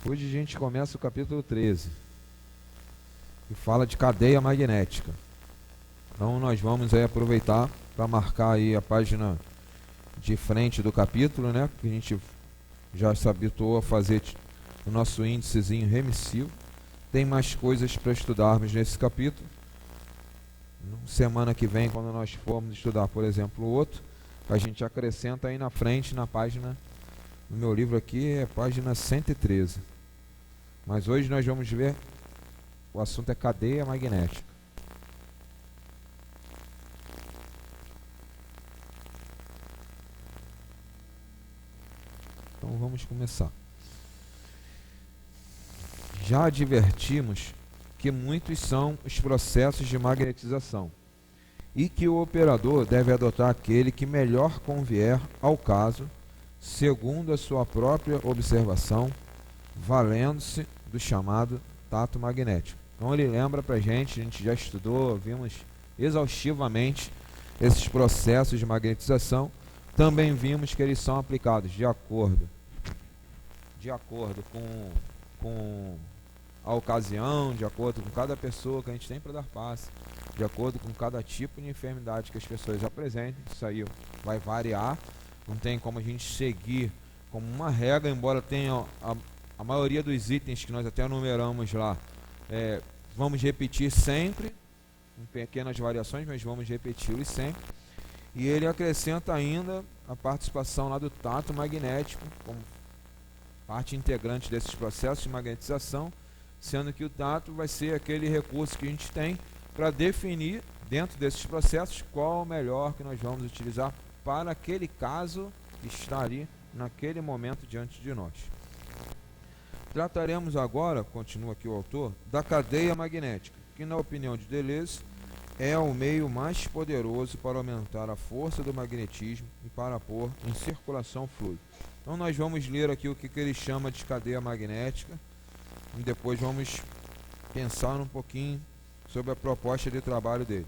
Hoje a gente começa o capítulo 13 e fala de cadeia magnética. Então nós vamos aí aproveitar para marcar aí a página de frente do capítulo, né? Que a gente já se habituou a fazer o nosso índicezinho remissivo. Tem mais coisas para estudarmos nesse capítulo. Semana que vem, quando nós formos estudar, por exemplo, o outro, a gente acrescenta aí na frente, na página, no meu livro aqui é página 113. Mas hoje nós vamos ver, o assunto é cadeia magnética. Então vamos começar. Já advertimos que muitos são os processos de magnetização e que o operador deve adotar aquele que melhor convier ao caso, segundo a sua própria observação, valendo-se do chamado tato magnético. Então ele lembra para a gente já estudou, vimos exaustivamente esses processos de magnetização. Também vimos que eles são aplicados de acordo com a ocasião, de acordo com cada pessoa que a gente tem para dar passe, de acordo com cada tipo de enfermidade que as pessoas apresentem. Isso aí vai variar, não tem como a gente seguir como uma regra, embora tenha a maioria dos itens que nós até numeramos lá, vamos repetir sempre, em pequenas variações, mas vamos repeti-los sempre. E ele acrescenta ainda a participação lá do tato magnético como parte integrante desses processos de magnetização, sendo que o tato vai ser aquele recurso que a gente tem para definir dentro desses processos qual é o melhor que nós vamos utilizar para aquele caso que está ali naquele momento diante de nós. Trataremos agora, continua aqui o autor, da cadeia magnética, que na opinião de Deleuze é o meio mais poderoso para aumentar a força do magnetismo e para pôr em circulação fluido. Então nós vamos ler aqui o que ele chama de cadeia magnética e depois vamos pensar um pouquinho sobre a proposta de trabalho dele.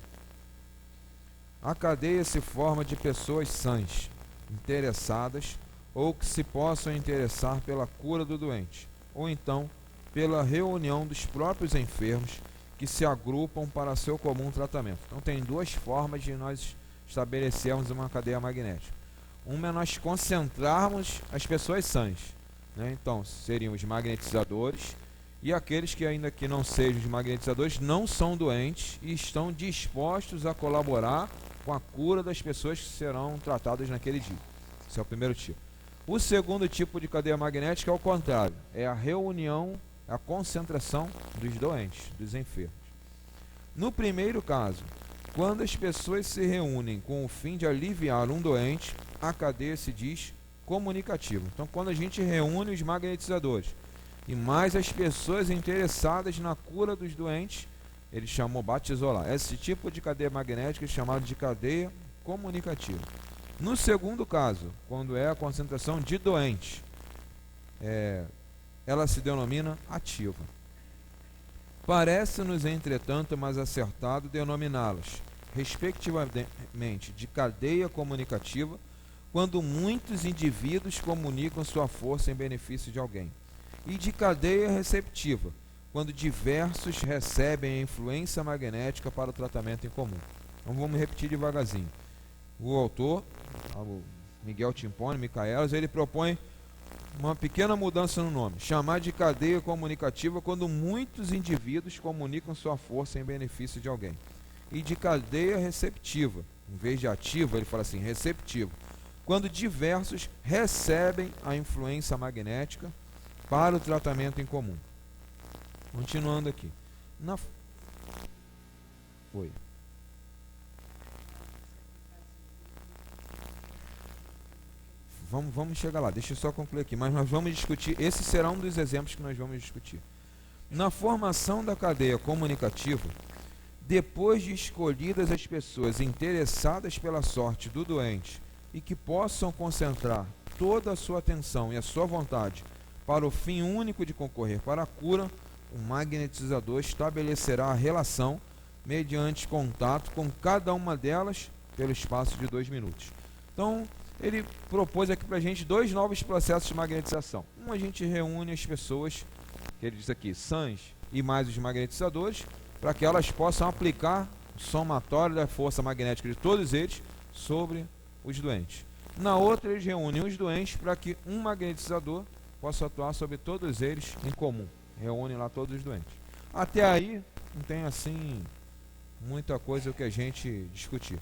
A cadeia se forma de pessoas sãs, interessadas ou que se possam interessar pela cura do doente, ou então pela reunião dos próprios enfermos que se agrupam para seu comum tratamento. Então tem duas formas de nós estabelecermos uma cadeia magnética. Uma é nós concentrarmos as pessoas sãs, né? Então seriam os magnetizadores e aqueles que ainda que não sejam os magnetizadores não são doentes e estão dispostos a colaborar com a cura das pessoas que serão tratadas naquele dia. Esse é o primeiro tipo. O segundo tipo de cadeia magnética é o contrário, é a reunião, a concentração dos doentes, dos enfermos. No primeiro caso, quando as pessoas se reúnem com o fim de aliviar um doente, a cadeia se diz comunicativa. Então, quando a gente reúne os magnetizadores e mais as pessoas interessadas na cura dos doentes, ele chamou, batizou lá. Esse tipo de cadeia magnética é chamado de cadeia comunicativa. No segundo caso, quando é a concentração de doentes, ela se denomina ativa. Parece-nos, entretanto, mais acertado denominá-las, respectivamente, de cadeia comunicativa, quando muitos indivíduos comunicam sua força em benefício de alguém, e de cadeia receptiva, quando diversos recebem a influência magnética para o tratamento em comum. Então vamos repetir devagarzinho. O autor, o Miguel Timpone, Micaelis, ele propõe uma pequena mudança no nome, chamar de cadeia comunicativa quando muitos indivíduos comunicam sua força em benefício de alguém, e de cadeia receptiva, em vez de ativa, ele fala assim, receptiva, quando diversos recebem a influência magnética para o tratamento em comum. Continuando aqui. Oi. Vamos chegar lá, deixa eu só concluir aqui, mas nós vamos discutir, esse será um dos exemplos que nós vamos discutir. Na formação da cadeia comunicativa, depois de escolhidas as pessoas interessadas pela sorte do doente e que possam concentrar toda a sua atenção e a sua vontade para o fim único de concorrer para a cura, o magnetizador estabelecerá a relação mediante contato com cada uma delas pelo espaço de 2 minutos. Então, ele propôs aqui para a gente dois novos processos de magnetização. Um, a gente reúne as pessoas, que ele diz aqui, sãs e mais os magnetizadores, para que elas possam aplicar o somatório da força magnética de todos eles sobre os doentes. Na outra, eles reúnem os doentes para que um magnetizador possa atuar sobre todos eles em comum. Reúnem lá todos os doentes. Até aí, não tem assim muita coisa que a gente discutir.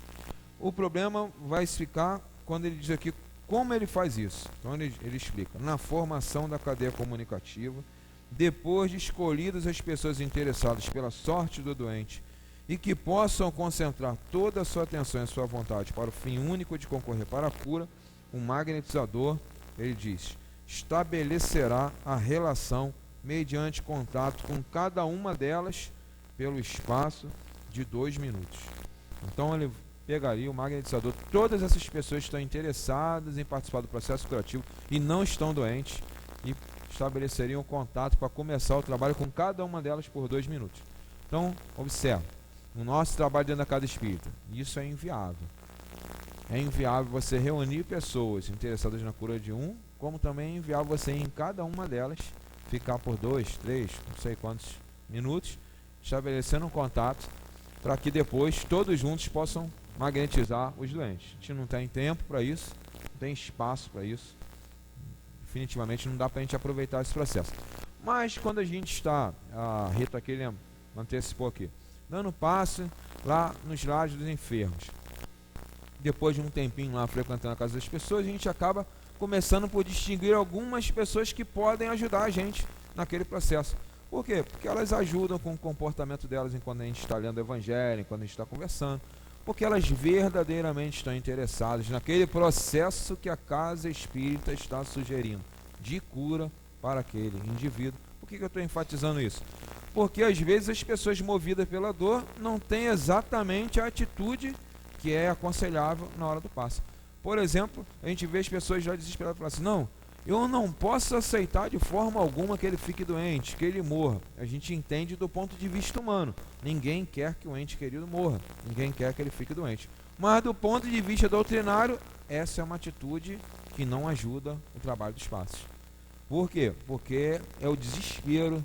O problema vai ficar quando ele diz aqui como ele faz isso. Então ele explica, na formação da cadeia comunicativa, depois de escolhidas as pessoas interessadas pela sorte do doente e que possam concentrar toda a sua atenção e a sua vontade para o fim único de concorrer para a cura, o magnetizador, ele diz, estabelecerá a relação mediante contato com cada uma delas pelo espaço de 2 minutos. Então ele pegaria o magnetizador, todas essas pessoas que estão interessadas em participar do processo curativo e não estão doentes, e estabeleceriam contato para começar o trabalho com cada uma delas por 2 minutos. Então, observe, o nosso trabalho dentro da casa espírita, isso é inviável. É inviável você reunir pessoas interessadas na cura de um, como também é inviável você ir em cada uma delas, ficar por 2, 3, não sei quantos minutos, estabelecendo um contato, para que depois todos juntos possam magnetizar os doentes. A gente não tem tempo para isso, não tem espaço para isso. Definitivamente não dá para a gente aproveitar esse processo. Mas quando a gente está, a Rita aqui antecipou aqui, dando passe lá nos lares dos enfermos, depois de um tempinho lá frequentando a casa das pessoas, a gente acaba começando por distinguir algumas pessoas que podem ajudar a gente naquele processo. Por quê? Porque elas ajudam com o comportamento delas enquanto a gente está lendo o Evangelho, enquanto a gente está conversando, porque elas verdadeiramente estão interessadas naquele processo que a casa espírita está sugerindo, de cura para aquele indivíduo. Por que eu estou enfatizando isso? Porque às vezes as pessoas movidas pela dor não têm exatamente a atitude que é aconselhável na hora do passe. Por exemplo, a gente vê as pessoas já desesperadas falando assim, não, eu não posso aceitar de forma alguma que ele fique doente, que ele morra. A gente entende do ponto de vista humano. Ninguém quer que o ente querido morra. Ninguém quer que ele fique doente. Mas do ponto de vista doutrinário, essa é uma atitude que não ajuda o trabalho dos passos. Por quê? Porque é o desespero.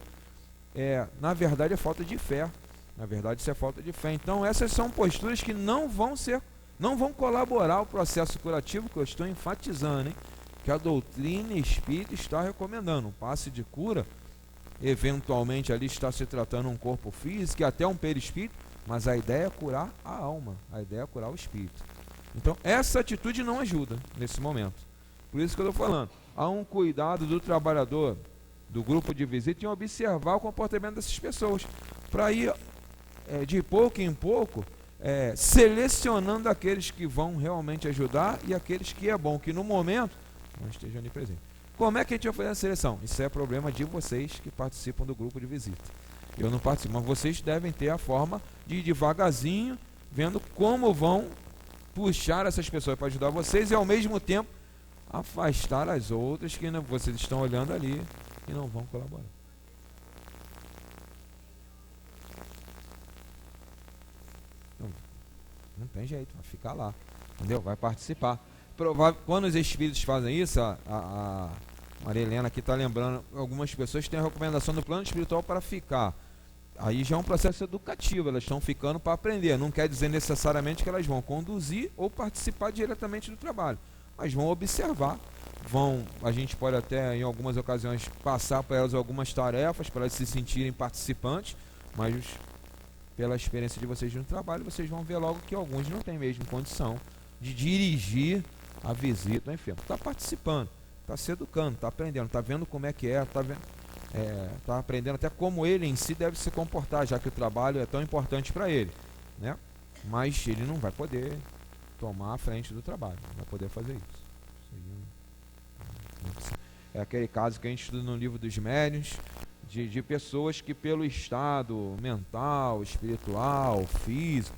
Na verdade é falta de fé. Na verdade isso é falta de fé. Então essas são posturas que não vão colaborar ao processo curativo, que eu estou enfatizando, hein? Que a doutrina espírita está recomendando. Um passe de cura, eventualmente ali está se tratando um corpo físico e até um perispírito, mas a ideia é curar a alma, a ideia é curar o espírito. Então essa atitude não ajuda nesse momento. Por isso que eu estou falando, há um cuidado do trabalhador, do grupo de visita, em observar o comportamento dessas pessoas, para ir de pouco em pouco selecionando aqueles que vão realmente ajudar e aqueles que é bom que no momento não estejam ali presentes. Como é que a gente vai fazer a seleção? Isso é problema de vocês que participam do grupo de visita. Eu não participo, mas vocês devem ter a forma de ir devagarzinho, vendo como vão puxar essas pessoas para ajudar vocês e ao mesmo tempo afastar as outras que vocês estão olhando ali e não vão colaborar. Não tem jeito, vai ficar lá, entendeu? Vai participar. Quando os espíritos fazem isso, a Maria Helena aqui está lembrando, algumas pessoas têm a recomendação do plano espiritual para ficar. Aí já é um processo educativo, elas estão ficando para aprender. Não quer dizer necessariamente que elas vão conduzir ou participar diretamente do trabalho, mas vão observar. A gente pode até em algumas ocasiões passar para elas algumas tarefas para elas se sentirem participantes, mas pela experiência de vocês no trabalho, vocês vão ver logo que alguns não têm mesmo condição de dirigir a visita ao enfermo. Está participando, está se educando, está aprendendo, está vendo como é que está aprendendo até como ele em si deve se comportar, já que o trabalho é tão importante para ele, né? Mas ele não vai poder tomar a frente do trabalho, não vai poder fazer isso. É aquele caso que a gente estuda no livro dos médiuns, de pessoas que pelo estado mental, espiritual, físico,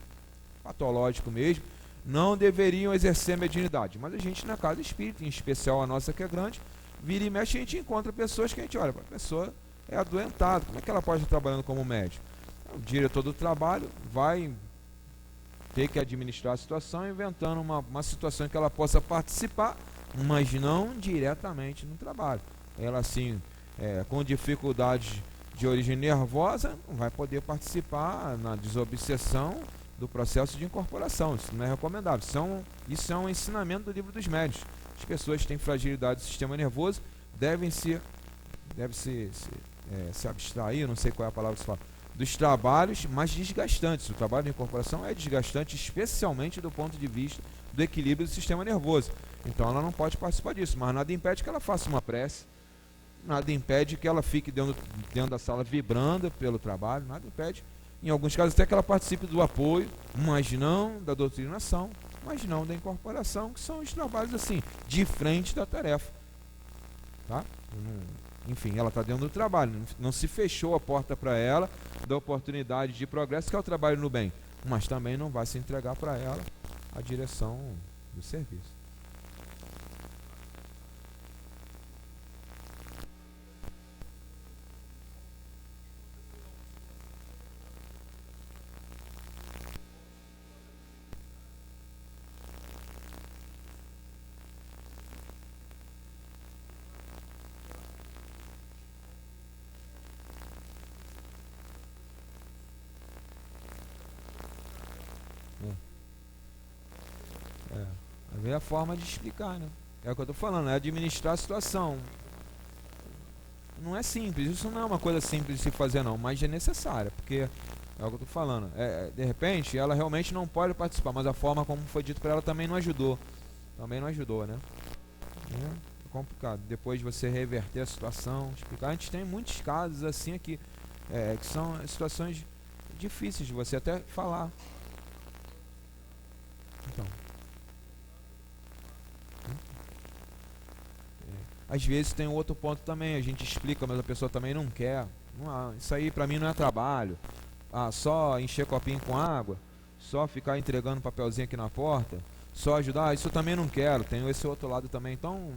patológico mesmo, não deveriam exercer a mediunidade. Mas a gente na casa espírita, em especial a nossa que é grande, vira e mexe, a gente encontra pessoas que a gente olha, a pessoa é adoentada, como é que ela pode estar trabalhando como médium? O diretor do trabalho vai ter que administrar a situação, inventando uma situação em que ela possa participar, mas não diretamente no trabalho. Ela, assim, com dificuldades de origem nervosa, não vai poder participar na desobsessão do processo de incorporação. Isso não é recomendável. Isso é um ensinamento do Livro dos Médiuns. As pessoas que têm fragilidade do sistema nervoso devem se abstrair, não sei qual é a palavra que se fala, dos trabalhos mais desgastantes. O trabalho de incorporação é desgastante, especialmente do ponto de vista do equilíbrio do sistema nervoso. Então ela não pode participar disso, mas nada impede que ela faça uma prece, nada impede que ela fique dentro da sala vibrando pelo trabalho, nada impede, em alguns casos até que ela participe do apoio, mas não da doutrinação, mas não da incorporação, que são os trabalhos assim, de frente da tarefa. Tá? Enfim, ela está dentro do trabalho, não se fechou a porta para ela da oportunidade de progresso, que é o trabalho no bem, mas também não vai se entregar para ela a direção do serviço. É a forma de explicar, né? É o que eu estou falando, é administrar a situação. Não é simples, isso não é uma coisa simples de se fazer não, mas é necessária, porque é o que eu estou falando. De repente, ela realmente não pode participar, mas a forma como foi dito para ela também não ajudou. Também não ajudou, né? É complicado. Depois de você reverter a situação, explicar. A gente tem muitos casos assim aqui, que são situações difíceis de você até falar. Então... Às vezes tem um outro ponto também, a gente explica, mas a pessoa também não quer. Isso aí pra mim não é trabalho. Só encher copinho com água, só ficar entregando papelzinho aqui na porta, só ajudar, isso eu também não quero. Tem esse outro lado também. Então,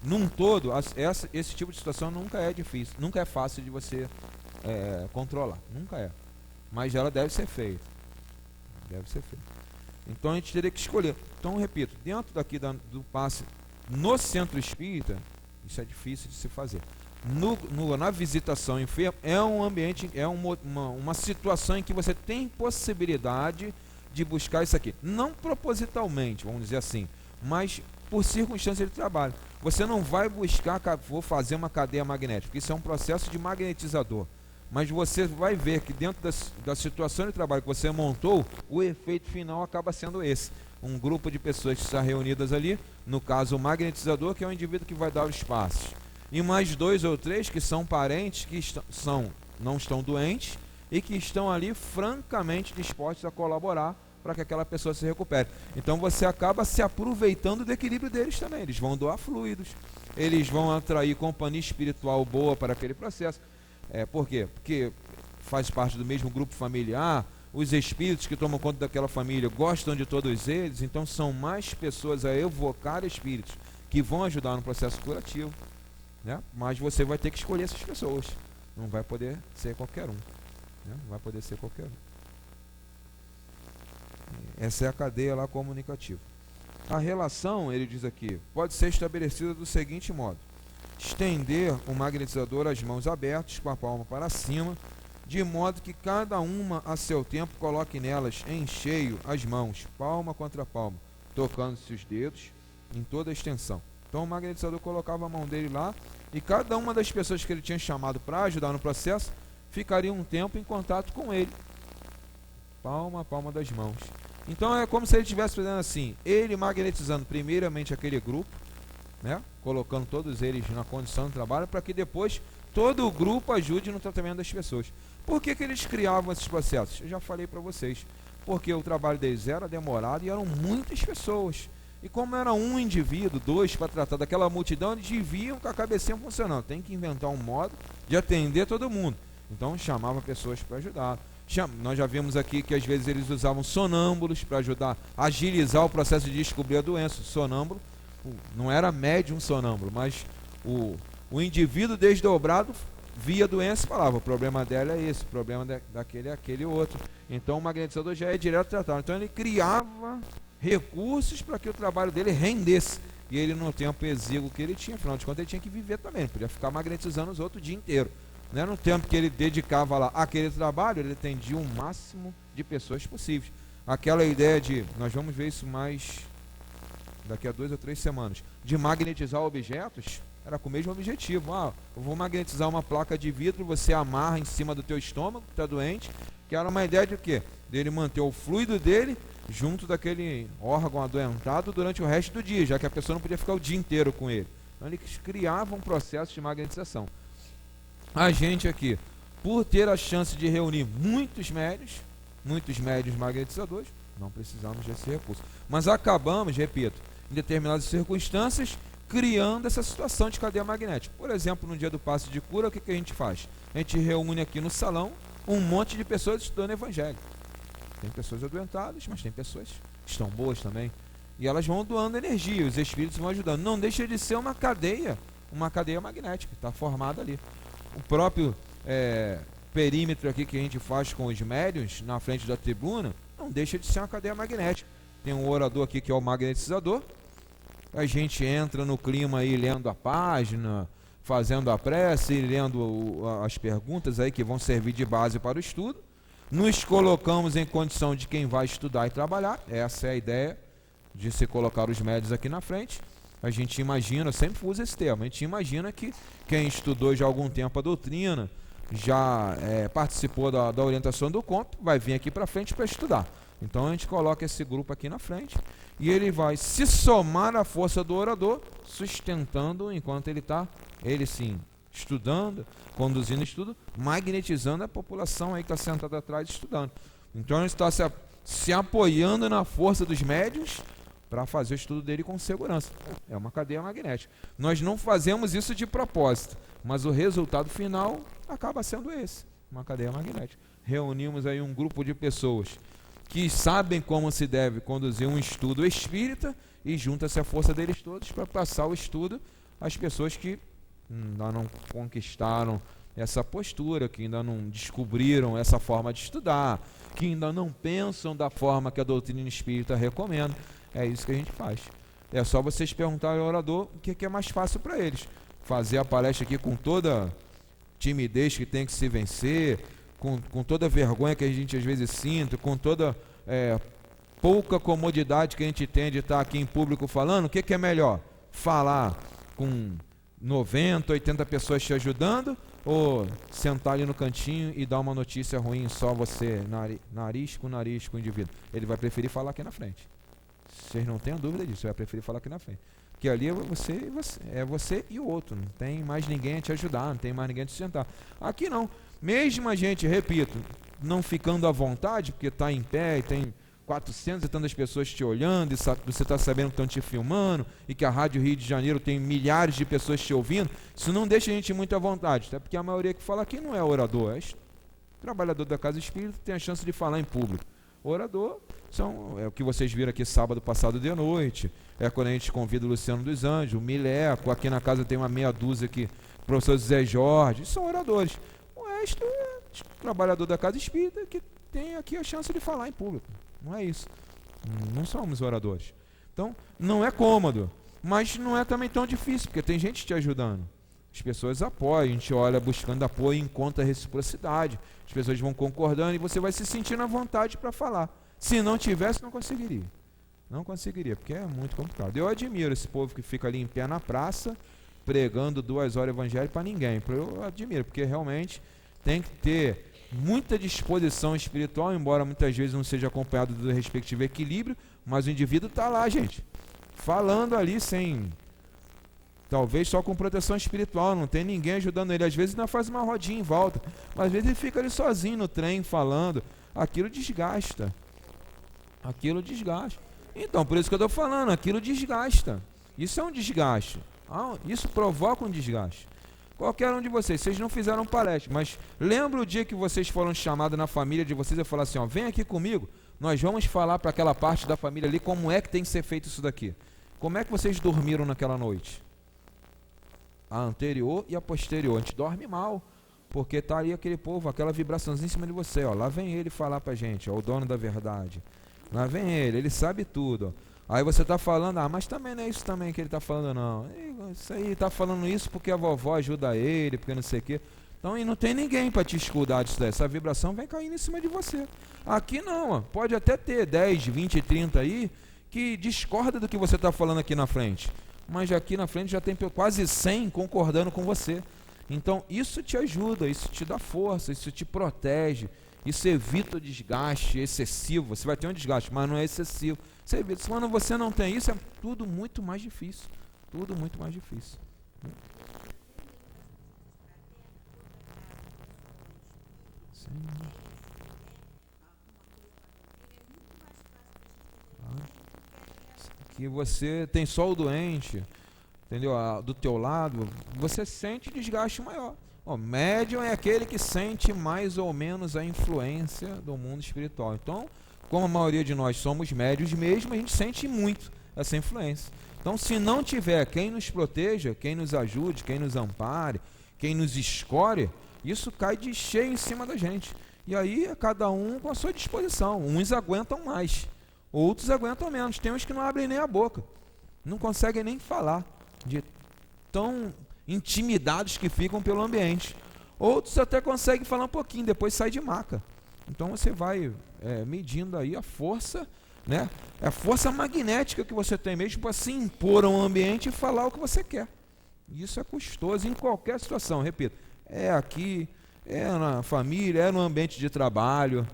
num todo, esse tipo de situação nunca é difícil, nunca é fácil de você controlar, nunca é. Mas ela deve ser feita. Deve ser feita. Então a gente teria que escolher. Então, repito, dentro daqui do passe no centro espírita, isso é difícil de se fazer. Na visitação enferma, é um ambiente, uma situação em que você tem possibilidade de buscar isso aqui. Não propositalmente, vamos dizer assim, mas por circunstância de trabalho. Você não vai buscar, vou fazer uma cadeia magnética, porque isso é um processo de magnetizador. Mas você vai ver que dentro da situação de trabalho que você montou, o efeito final acaba sendo esse. Um grupo de pessoas que estão reunidas ali, no caso o magnetizador, que é o indivíduo que vai dar os passos, e mais 2 ou 3 que são parentes, que não estão doentes e que estão ali francamente dispostos a colaborar para que aquela pessoa se recupere. Então você acaba se aproveitando do equilíbrio deles também. Eles vão doar fluidos, eles vão atrair companhia espiritual boa para aquele processo. Por quê? Porque faz parte do mesmo grupo familiar. Os espíritos que tomam conta daquela família gostam de todos eles, então são mais pessoas a evocar espíritos que vão ajudar no processo curativo, né? Mas você vai ter que escolher essas pessoas, não vai poder ser qualquer um, né? Não vai poder ser qualquer um. Essa é a cadeia lá comunicativa. A relação, ele diz aqui, pode ser estabelecida do seguinte modo: estender o magnetizador às mãos abertas, com a palma para cima, de modo que cada uma a seu tempo coloque nelas em cheio as mãos, palma contra palma, tocando-se os dedos em toda a extensão. Então o magnetizador colocava a mão dele lá, e cada uma das pessoas que ele tinha chamado para ajudar no processo ficaria um tempo em contato com ele, palma a palma das mãos. Então é como se ele estivesse fazendo assim, ele magnetizando primeiramente aquele grupo, né, colocando todos eles na condição de trabalho, para que depois todo o grupo ajude no tratamento das pessoas. Por que eles criavam esses processos? Eu já falei para vocês. Porque o trabalho deles era demorado e eram muitas pessoas. E como era um indivíduo, 2 para tratar daquela multidão, eles deviam com a cabecinha funcionando. Tem que inventar um modo de atender todo mundo. Então chamava pessoas para ajudar. Nós já vimos aqui que às vezes eles usavam sonâmbulos para ajudar a agilizar o processo de descobrir a doença. O sonâmbulo não era médium sonâmbulo, mas o indivíduo desdobrado via a doença e falava, o problema dela é esse, o problema daquele é aquele outro. Então o magnetizador já é direto tratado. Então ele criava recursos para que o trabalho dele rendesse. E ele, no tempo exíguo que ele tinha, afinal de contas, ele tinha que viver também, não podia ficar magnetizando os outros o dia inteiro. Né? No tempo que ele dedicava lá àquele trabalho, ele atendia o máximo de pessoas possíveis. Aquela ideia de, nós vamos ver isso mais daqui a 2 ou 3 semanas, de magnetizar objetos, era com o mesmo objetivo. Eu vou magnetizar uma placa de vidro, você amarra em cima do teu estômago, que está doente, que era uma ideia de o quê? Dele manter o fluido dele junto daquele órgão adoentado durante o resto do dia, já que a pessoa não podia ficar o dia inteiro com ele. Então eles criavam um processo de magnetização. A gente aqui, por ter a chance de reunir muitos médios magnetizadores, não precisamos desse recurso. Mas acabamos, repito, em determinadas circunstâncias, criando essa situação de cadeia magnética. Por exemplo, no dia do passe de cura, o que a gente faz? A gente reúne aqui no salão um monte de pessoas estudando evangelho. Tem pessoas adoentadas, mas tem pessoas que estão boas também. E elas vão doando energia, os espíritos vão ajudando. Não deixa de ser uma cadeia magnética, está formada ali. O próprio perímetro aqui que a gente faz com os médiuns na frente da tribuna, não deixa de ser uma cadeia magnética. Tem um orador aqui que é o magnetizador. A gente entra no clima aí lendo a página, fazendo a prece, lendo as perguntas aí que vão servir de base para o estudo. Nos colocamos em condição de quem vai estudar e trabalhar. Essa é a ideia de se colocar os médios aqui na frente. A gente imagina, eu sempre uso esse termo, a gente imagina que quem estudou já há algum tempo a doutrina, já participou da orientação do conto, vai vir aqui para frente para estudar. Então a gente coloca esse grupo aqui na frente e ele vai se somar à força do orador, sustentando enquanto ele está, ele sim, estudando, conduzindo estudo, magnetizando a população aí que está sentada atrás estudando. Então ele está se apoiando na força dos médios para fazer o estudo dele com segurança. É uma cadeia magnética. Nós não fazemos isso de propósito, mas o resultado final acaba sendo esse, uma cadeia magnética. Reunimos aí um grupo de pessoas que sabem como se deve conduzir um estudo espírita e junta-se a força deles todos para passar o estudo às pessoas que ainda não conquistaram essa postura, que ainda não descobriram essa forma de estudar, que ainda não pensam da forma que a doutrina espírita recomenda. É isso que a gente faz. É só vocês perguntarem ao orador o que é mais fácil para eles. Fazer a palestra aqui com toda timidez que tem que se vencer, com toda a vergonha que a gente às vezes sinta, com toda pouca comodidade que a gente tem de estar aqui em público falando. O que é melhor? Falar com 90, 80 pessoas te ajudando, ou sentar ali no cantinho e dar uma notícia ruim só você, nariz com o indivíduo? Ele vai preferir falar aqui na frente. Vocês não tenham dúvida disso, ele vai preferir falar aqui na frente. Porque ali é você e o outro, não tem mais ninguém a te ajudar, não tem mais ninguém a te sustentar. Aqui não. Mesmo a gente, repito, não ficando à vontade, porque está em pé e tem 400 e tantas pessoas te olhando, e você está sabendo que estão te filmando, e que a Rádio Rio de Janeiro tem milhares de pessoas te ouvindo, isso não deixa a gente muito à vontade, até porque a maioria que fala aqui não é orador, é trabalhador da casa espírita, tem a chance de falar em público. Orador é o que vocês viram aqui sábado passado de noite, é quando a gente convida o Luciano dos Anjos, o Mileco, aqui na casa tem uma meia dúzia aqui, o professor Zé Jorge, são oradores. O resto é trabalhador da casa espírita que tem aqui a chance de falar em público. Não é isso. Não somos oradores. Então, não é cômodo, mas não é também tão difícil, porque tem gente te ajudando. As pessoas apoiam, a gente olha buscando apoio e encontra reciprocidade. As pessoas vão concordando e você vai se sentindo à vontade para falar. Se não tivesse, não conseguiria. Não conseguiria, porque é muito complicado. Eu admiro esse povo que fica ali em pé na praça, pregando 2 horas evangelho para ninguém. Eu admiro, porque realmente tem que ter muita disposição espiritual, embora muitas vezes não seja acompanhado do respectivo equilíbrio, mas o indivíduo está lá, gente, falando ali sem, talvez só com proteção espiritual, não tem ninguém ajudando ele. Às vezes ainda faz uma rodinha em volta, mas às vezes ele fica ali sozinho no trem falando. Aquilo desgasta. Então, por isso que eu estou falando, aquilo desgasta. Isso é um desgaste. Isso provoca um desgaste. Qualquer um de vocês não fizeram palestra, mas lembra o dia que vocês foram chamados na família de vocês e falaram assim, vem aqui comigo, nós vamos falar para aquela parte da família ali como é que tem que ser feito isso daqui. Como é que vocês dormiram naquela noite? A anterior e a posterior. A gente dorme mal. porque tá ali aquele povo, aquela vibraçãozinha em cima de você, ó. Lá vem ele falar pra gente, ó, o dono da verdade. Lá vem ele sabe tudo, ó. Aí você tá falando, mas também não é isso também que ele tá falando, não. Isso aí, tá falando isso porque a vovó ajuda ele, porque não sei o quê. Então, e não tem ninguém para te escudar disso daí. Essa vibração vem caindo em cima de você. Aqui não, ó. Pode até ter 10, 20, 30 aí que discorda do que você está falando aqui na frente. Mas aqui na frente já tem quase 100 concordando com você. Então, isso te ajuda, isso te dá força, isso te protege, isso evita o desgaste excessivo. Você vai ter um desgaste, mas não é excessivo. Você evita. Quando você não tem isso, é tudo muito mais difícil. Tudo muito mais difícil. Que você tem só o doente, entendeu? Do teu lado, você sente desgaste maior. O médium é aquele que sente mais ou menos a influência do mundo espiritual. Então, como a maioria de nós somos médios mesmo, a gente sente muito essa influência. Então, se não tiver quem nos proteja, quem nos ajude, quem nos ampare, quem nos escore, isso cai de cheio em cima da gente. E aí é cada um com a sua disposição. Uns aguentam mais, outros aguentam menos. Tem uns que não abrem nem a boca, não conseguem nem falar, de tão intimidados que ficam pelo ambiente. Outros até conseguem falar um pouquinho, depois sai de maca. Então você vai medindo aí a força, né? É a força magnética que você tem mesmo para se impor a um ambiente e falar o que você quer. Isso é custoso em qualquer situação, repito. É aqui, é na família, é no ambiente de trabalho.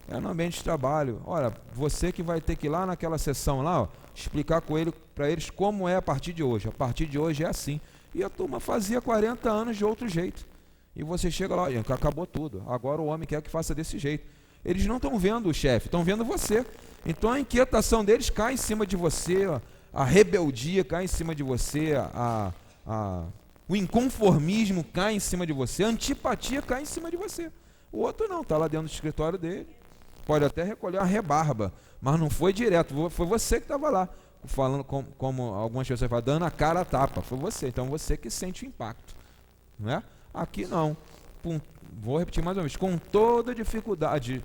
É no ambiente de trabalho. Olha, você que vai ter que ir lá naquela sessão lá, ó, explicar para eles como é a partir de hoje. A partir de hoje é assim. E a turma fazia 40 anos de outro jeito. E você chega lá, acabou tudo. Agora o homem quer que faça desse jeito. Eles não estão vendo o chefe, estão vendo você. Então a inquietação deles cai em cima de você, ó, a rebeldia cai em cima de você, o inconformismo cai em cima de você, a antipatia cai em cima de você. O outro não, está lá dentro do escritório dele, pode até recolher a rebarba, mas não foi direto, foi você que estava lá, falando como algumas pessoas falam, dando a cara a tapa, foi você, então você que sente o impacto, não é? Aqui não, vou repetir mais uma vez, com toda dificuldade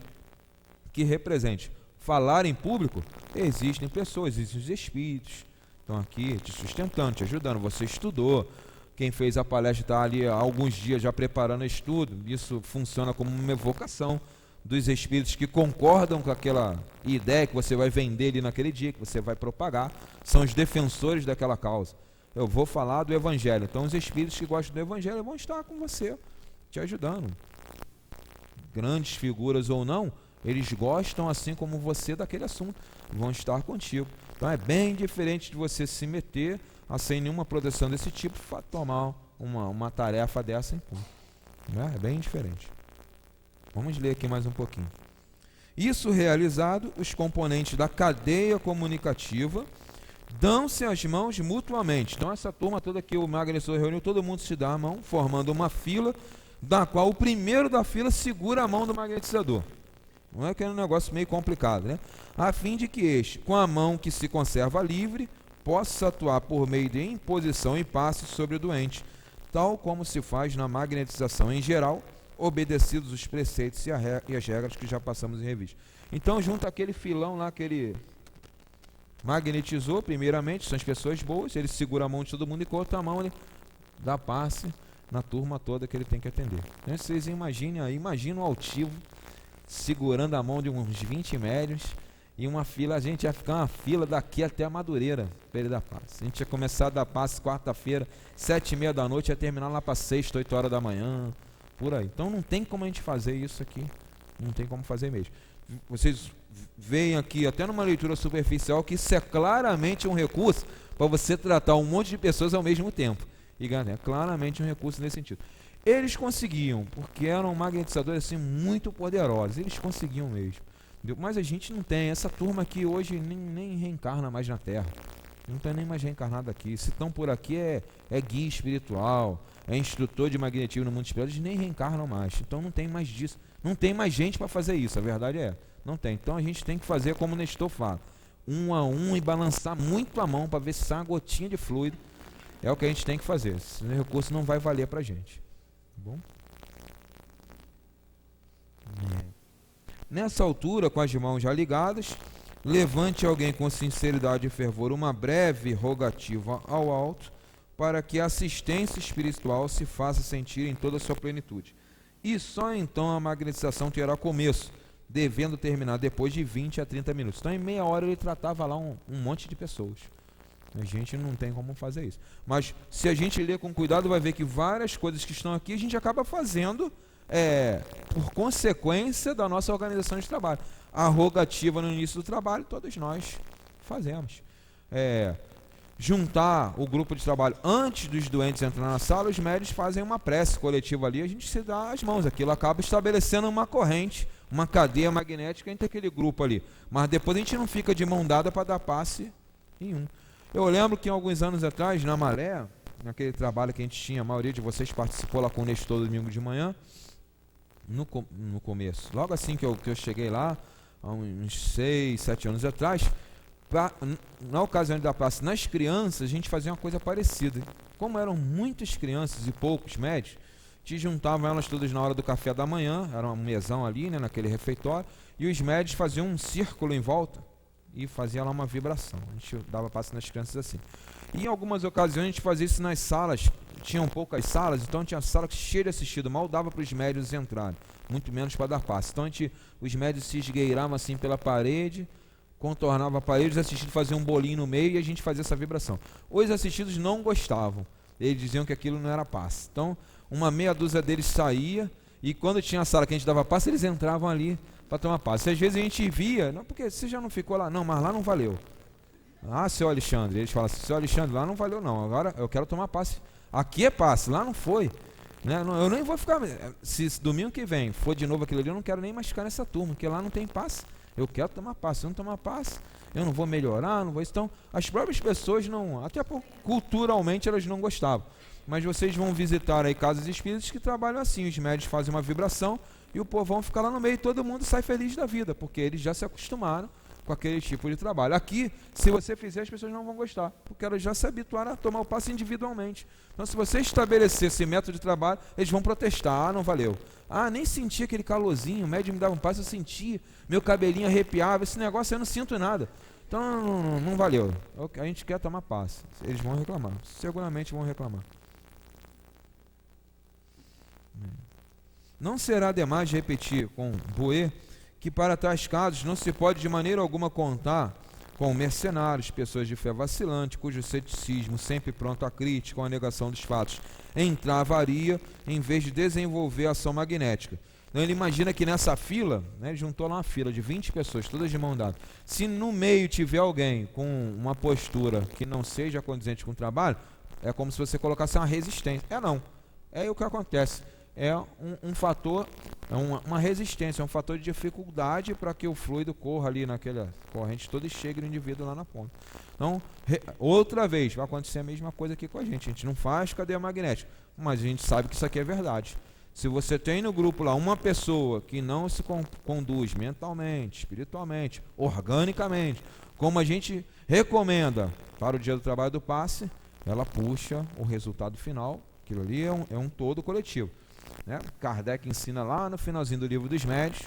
que represente falar em público, existem pessoas, existem os espíritos, estão aqui te sustentando, te ajudando, você estudou, quem fez a palestra está ali há alguns dias já preparando o estudo, isso funciona como uma evocação dos espíritos que concordam com aquela ideia que você vai vender ali naquele dia, que você vai propagar, são os defensores daquela causa. Eu vou falar do Evangelho, então os espíritos que gostam do Evangelho vão estar com você, te ajudando. Grandes figuras ou não, eles gostam assim como você daquele assunto, vão estar contigo. Então é bem diferente de você se meter sem nenhuma proteção desse tipo, tomar uma tarefa dessa em público. É bem diferente. Vamos ler aqui mais um pouquinho. Isso realizado, os componentes da cadeia comunicativa dão-se as mãos mutuamente. Então essa turma toda que o magnetizador reuniu, todo mundo se dá a mão, formando uma fila, da qual o primeiro da fila segura a mão do magnetizador. Não é aquele negócio meio complicado, né? A fim de que este, com a mão que se conserva livre, possa atuar por meio de imposição e passe sobre o doente, tal como se faz na magnetização em geral, obedecidos os preceitos e as regras que já passamos em revista. Então, junto àquele filão lá que ele magnetizou, primeiramente, são as pessoas boas, ele segura a mão de todo mundo e com a outra mão ele dá passe na turma toda que ele tem que atender. Então, vocês imaginem aí, imagina o altivo segurando a mão de uns 20 médios e uma fila, a gente ia ficar uma fila daqui até a Madureira para ele dar passe. A gente ia começar a dar passe quarta-feira, 7h30 da noite, ia terminar lá para 6, 8 horas da manhã, por aí. Então não tem como a gente fazer isso aqui, não tem como fazer mesmo. Vocês veem aqui, até numa leitura superficial, que isso é claramente um recurso para você tratar um monte de pessoas ao mesmo tempo. E é claramente um recurso nesse sentido. Eles conseguiam, porque eram magnetizadores assim, muito poderosos, eles conseguiam mesmo. Mas a gente não tem, essa turma aqui hoje nem reencarna mais na Terra, não tem nem mais reencarnado aqui. Se estão por aqui é guia espiritual, é instrutor de magnetismo no mundo espiritual, eles nem reencarnam mais, então não tem mais disso, não tem mais gente para fazer isso, a verdade é, não tem. Então a gente tem que fazer como o Nestor fala, um a um e balançar muito a mão para ver se sai uma gotinha de fluido, é o que a gente tem que fazer, senão o recurso não vai valer para a gente. Tá bom? Nessa altura, com as mãos já ligadas, levante alguém com sinceridade e fervor uma breve rogativa ao alto, para que a assistência espiritual se faça sentir em toda a sua plenitude. E só então a magnetização terá começo, devendo terminar depois de 20 a 30 minutos. Então, em meia hora ele tratava lá um monte de pessoas. A gente não tem como fazer isso. Mas se a gente ler com cuidado, vai ver que várias coisas que estão aqui a gente acaba fazendo por consequência da nossa organização de trabalho. A rogativa no início do trabalho, todos nós fazemos. Juntar o grupo de trabalho antes dos doentes entrarem na sala, os médicos fazem uma prece coletiva ali, a gente se dá as mãos. Aquilo acaba estabelecendo uma corrente, uma cadeia magnética entre aquele grupo ali. Mas depois a gente não fica de mão dada para dar passe em um. Eu lembro que alguns anos atrás, na Maré, naquele trabalho que a gente tinha, a maioria de vocês participou lá com o Nestor domingo de manhã, no começo, logo assim que eu cheguei lá, há uns 6, 7 anos atrás, na ocasião da passe nas crianças, a gente fazia uma coisa parecida. Como eram muitas crianças e poucos médicos, te juntavam elas todas na hora do café da manhã, era um mesão ali, né, naquele refeitório, e os médicos faziam um círculo em volta e fazia lá uma vibração. A gente dava passe nas crianças assim. E em algumas ocasiões a gente fazia isso nas salas, tinham poucas salas, então tinha sala cheia de assistido, mal dava para os médios entrarem, muito menos para dar passe. Então os médios se esgueiravam assim pela parede, contornavam a parede, os assistidos faziam um bolinho no meio e a gente fazia essa vibração. Os assistidos não gostavam, eles diziam que aquilo não era passe. Então uma meia dúzia deles saía, e quando tinha a sala que a gente dava passe, eles entravam ali para tomar passe. Às vezes a gente via, não, porque você já não ficou lá, não, mas lá não valeu. Ah, seu Alexandre, eles falam assim, seu Alexandre, lá não valeu não, agora eu quero tomar passe. Aqui é passe, lá não foi. Né? Eu nem vou ficar, se domingo que vem for de novo aquilo ali, eu não quero nem mais ficar nessa turma, porque lá não tem passe. Eu quero tomar passe, se eu não tomar passe, eu não vou melhorar, não vou. Então, as próprias pessoas não, até culturalmente elas não gostavam. Mas vocês vão visitar aí casas espíritas que trabalham assim, os médicos fazem uma vibração e o povão fica lá no meio e todo mundo sai feliz da vida, porque eles já se acostumaram com aquele tipo de trabalho. Aqui, se você fizer, as pessoas não vão gostar, porque elas já se habituaram a tomar o passe individualmente. Então, se você estabelecer esse método de trabalho, eles vão protestar, não valeu. Nem senti aquele calorzinho, o médico me dava um passe, eu sentia, meu cabelinho arrepiava, esse negócio eu não sinto nada. Então, não valeu. A gente quer tomar passe. Eles vão reclamar, seguramente vão reclamar. Não será demais repetir com Boé que para tais casos não se pode de maneira alguma contar com mercenários, pessoas de fé vacilante, cujo ceticismo, sempre pronto à crítica ou à negação dos fatos, entravaria em vez de desenvolver a ação magnética. Então ele imagina que nessa fila, né, ele juntou lá uma fila de 20 pessoas, todas de mão dada. Se no meio tiver alguém com uma postura que não seja condizente com o trabalho, é como se você colocasse uma resistência. Não. É o que acontece. É um fator, uma resistência, é um fator de dificuldade para que o fluido corra ali naquela corrente toda e chegue no indivíduo lá na ponta. Então, outra vez, vai acontecer a mesma coisa aqui com a gente não faz cadeia magnética, mas a gente sabe que isso aqui é verdade. Se você tem no grupo lá uma pessoa que não se conduz mentalmente, espiritualmente, organicamente, como a gente recomenda para o dia do trabalho do passe, ela puxa o resultado final, aquilo ali é um todo coletivo. Né? Kardec ensina lá no finalzinho do livro dos médios,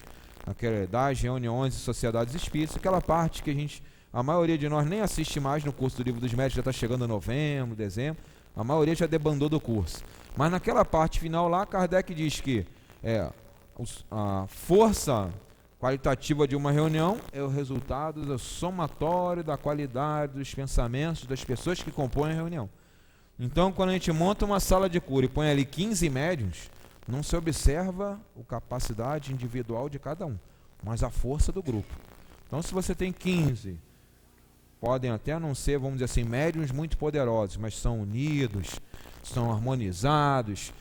das reuniões e sociedades espíritas, aquela parte que a maioria de nós nem assiste mais no curso do livro dos médios, já está chegando em novembro, dezembro, a maioria já debandou do curso. Mas naquela parte final lá, Kardec diz que a força qualitativa de uma reunião é o resultado do somatório da qualidade dos pensamentos das pessoas que compõem a reunião. Então, quando a gente monta uma sala de cura e põe ali 15 médiuns, não se observa a capacidade individual de cada um, mas a força do grupo. Então, se você tem 15, podem até não ser, vamos dizer assim, médiuns muito poderosos, mas são unidos, são harmonizados,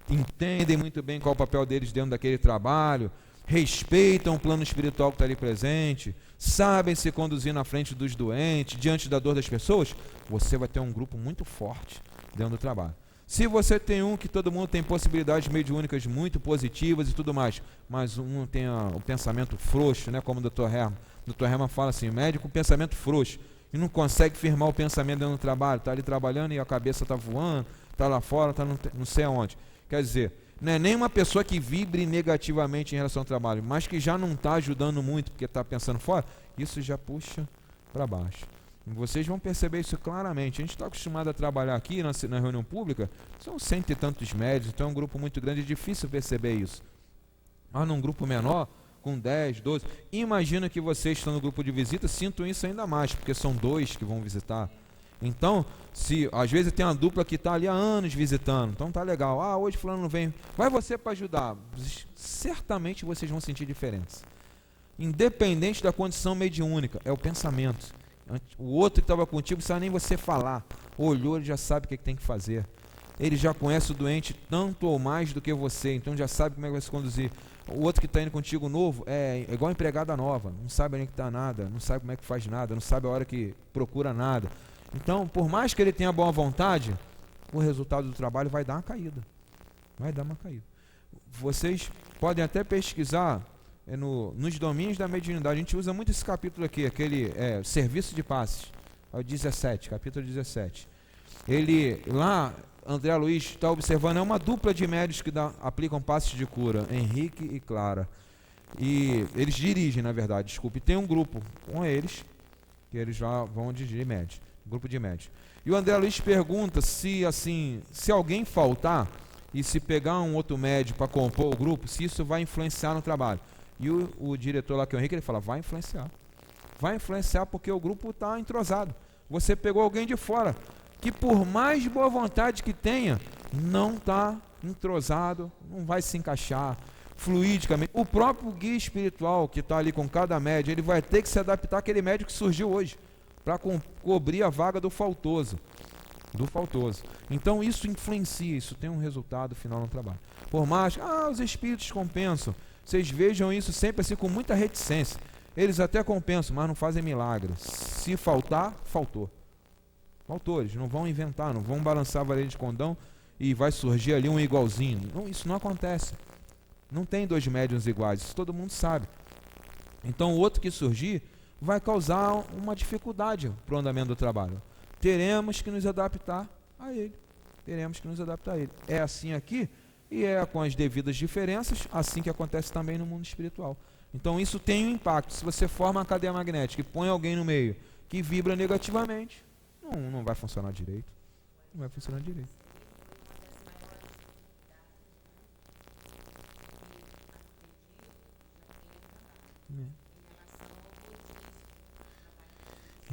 entendem muito bem qual é o papel deles dentro daquele trabalho, respeitam o plano espiritual que está ali presente, sabem se conduzir na frente dos doentes, diante da dor das pessoas, você vai ter um grupo muito forte dentro do trabalho. Se você tem que todo mundo tem possibilidades mediúnicas muito positivas e tudo mais, mas um tem o pensamento frouxo, né, como o Dr. Herman. O Dr. Herman fala assim, médico com pensamento frouxo, e não consegue firmar o pensamento dentro do trabalho, está ali trabalhando e a cabeça está voando, está lá fora, está não sei aonde. Quer dizer, não é nem uma pessoa que vibre negativamente em relação ao trabalho, mas que já não está ajudando muito porque está pensando fora, isso já puxa para baixo. Vocês vão perceber isso claramente. A gente está acostumado a trabalhar aqui na reunião pública, são 100 e tantos médios, então é um grupo muito grande, é difícil perceber isso. Mas num grupo menor, com 10, 12, imagina que vocês estão no grupo de visita, sintam isso ainda mais, porque são 2 que vão visitar. Então, se às vezes tem uma dupla que está ali há anos visitando, então tá legal, hoje fulano não vem, vai você para ajudar, certamente vocês vão sentir diferença. Independente da condição mediúnica, é o pensamento. O outro que estava contigo, não precisa nem você falar, olhou, ele já sabe o que tem que fazer. Ele já conhece o doente tanto ou mais do que você, então já sabe como é que vai se conduzir. O outro que está indo contigo novo é igual empregada nova, não sabe nem que está nada, não sabe como é que faz nada, não sabe a hora que procura nada. Então, por mais que ele tenha boa vontade, o resultado do trabalho vai dar uma caída. Vai dar uma caída. Vocês podem até pesquisar nos domínios da mediunidade. A gente usa muito esse capítulo aqui, aquele serviço de passes, é o 17, capítulo 17. Ele, lá, André Luiz está observando, é uma dupla de médios que aplicam passes de cura, Henrique e Clara. E eles dirigem, na verdade, desculpe. Tem um grupo com eles, que eles já vão dirigir médios, grupo de médios. E o André Luiz pergunta se alguém faltar e se pegar um outro médio para compor o grupo, se isso vai influenciar no trabalho. E o diretor lá, que é o Henrique, ele fala, vai influenciar. Vai influenciar porque o grupo está entrosado. Você pegou alguém de fora, que por mais boa vontade que tenha, não está entrosado, não vai se encaixar fluidicamente. O próprio guia espiritual que está ali com cada médio, ele vai ter que se adaptar àquele médio que surgiu hoje, para cobrir a vaga do faltoso. Então isso influencia, isso tem um resultado final no trabalho. Por mais que os espíritos compensam, vocês vejam isso sempre assim com muita reticência. Eles até compensam, mas não fazem milagre. Se faltar, faltou. Eles não vão inventar, não vão balançar a vareja de condão e vai surgir ali um igualzinho. Não, isso não acontece. Não tem 2 médiuns iguais, isso todo mundo sabe. Então o outro que surgir vai causar uma dificuldade para o andamento do trabalho. Teremos que nos adaptar a ele. É assim aqui e é com as devidas diferenças, assim que acontece também no mundo espiritual. Então isso tem um impacto. Se você forma uma cadeia magnética e põe alguém no meio que vibra negativamente, não vai funcionar direito. Não vai funcionar direito.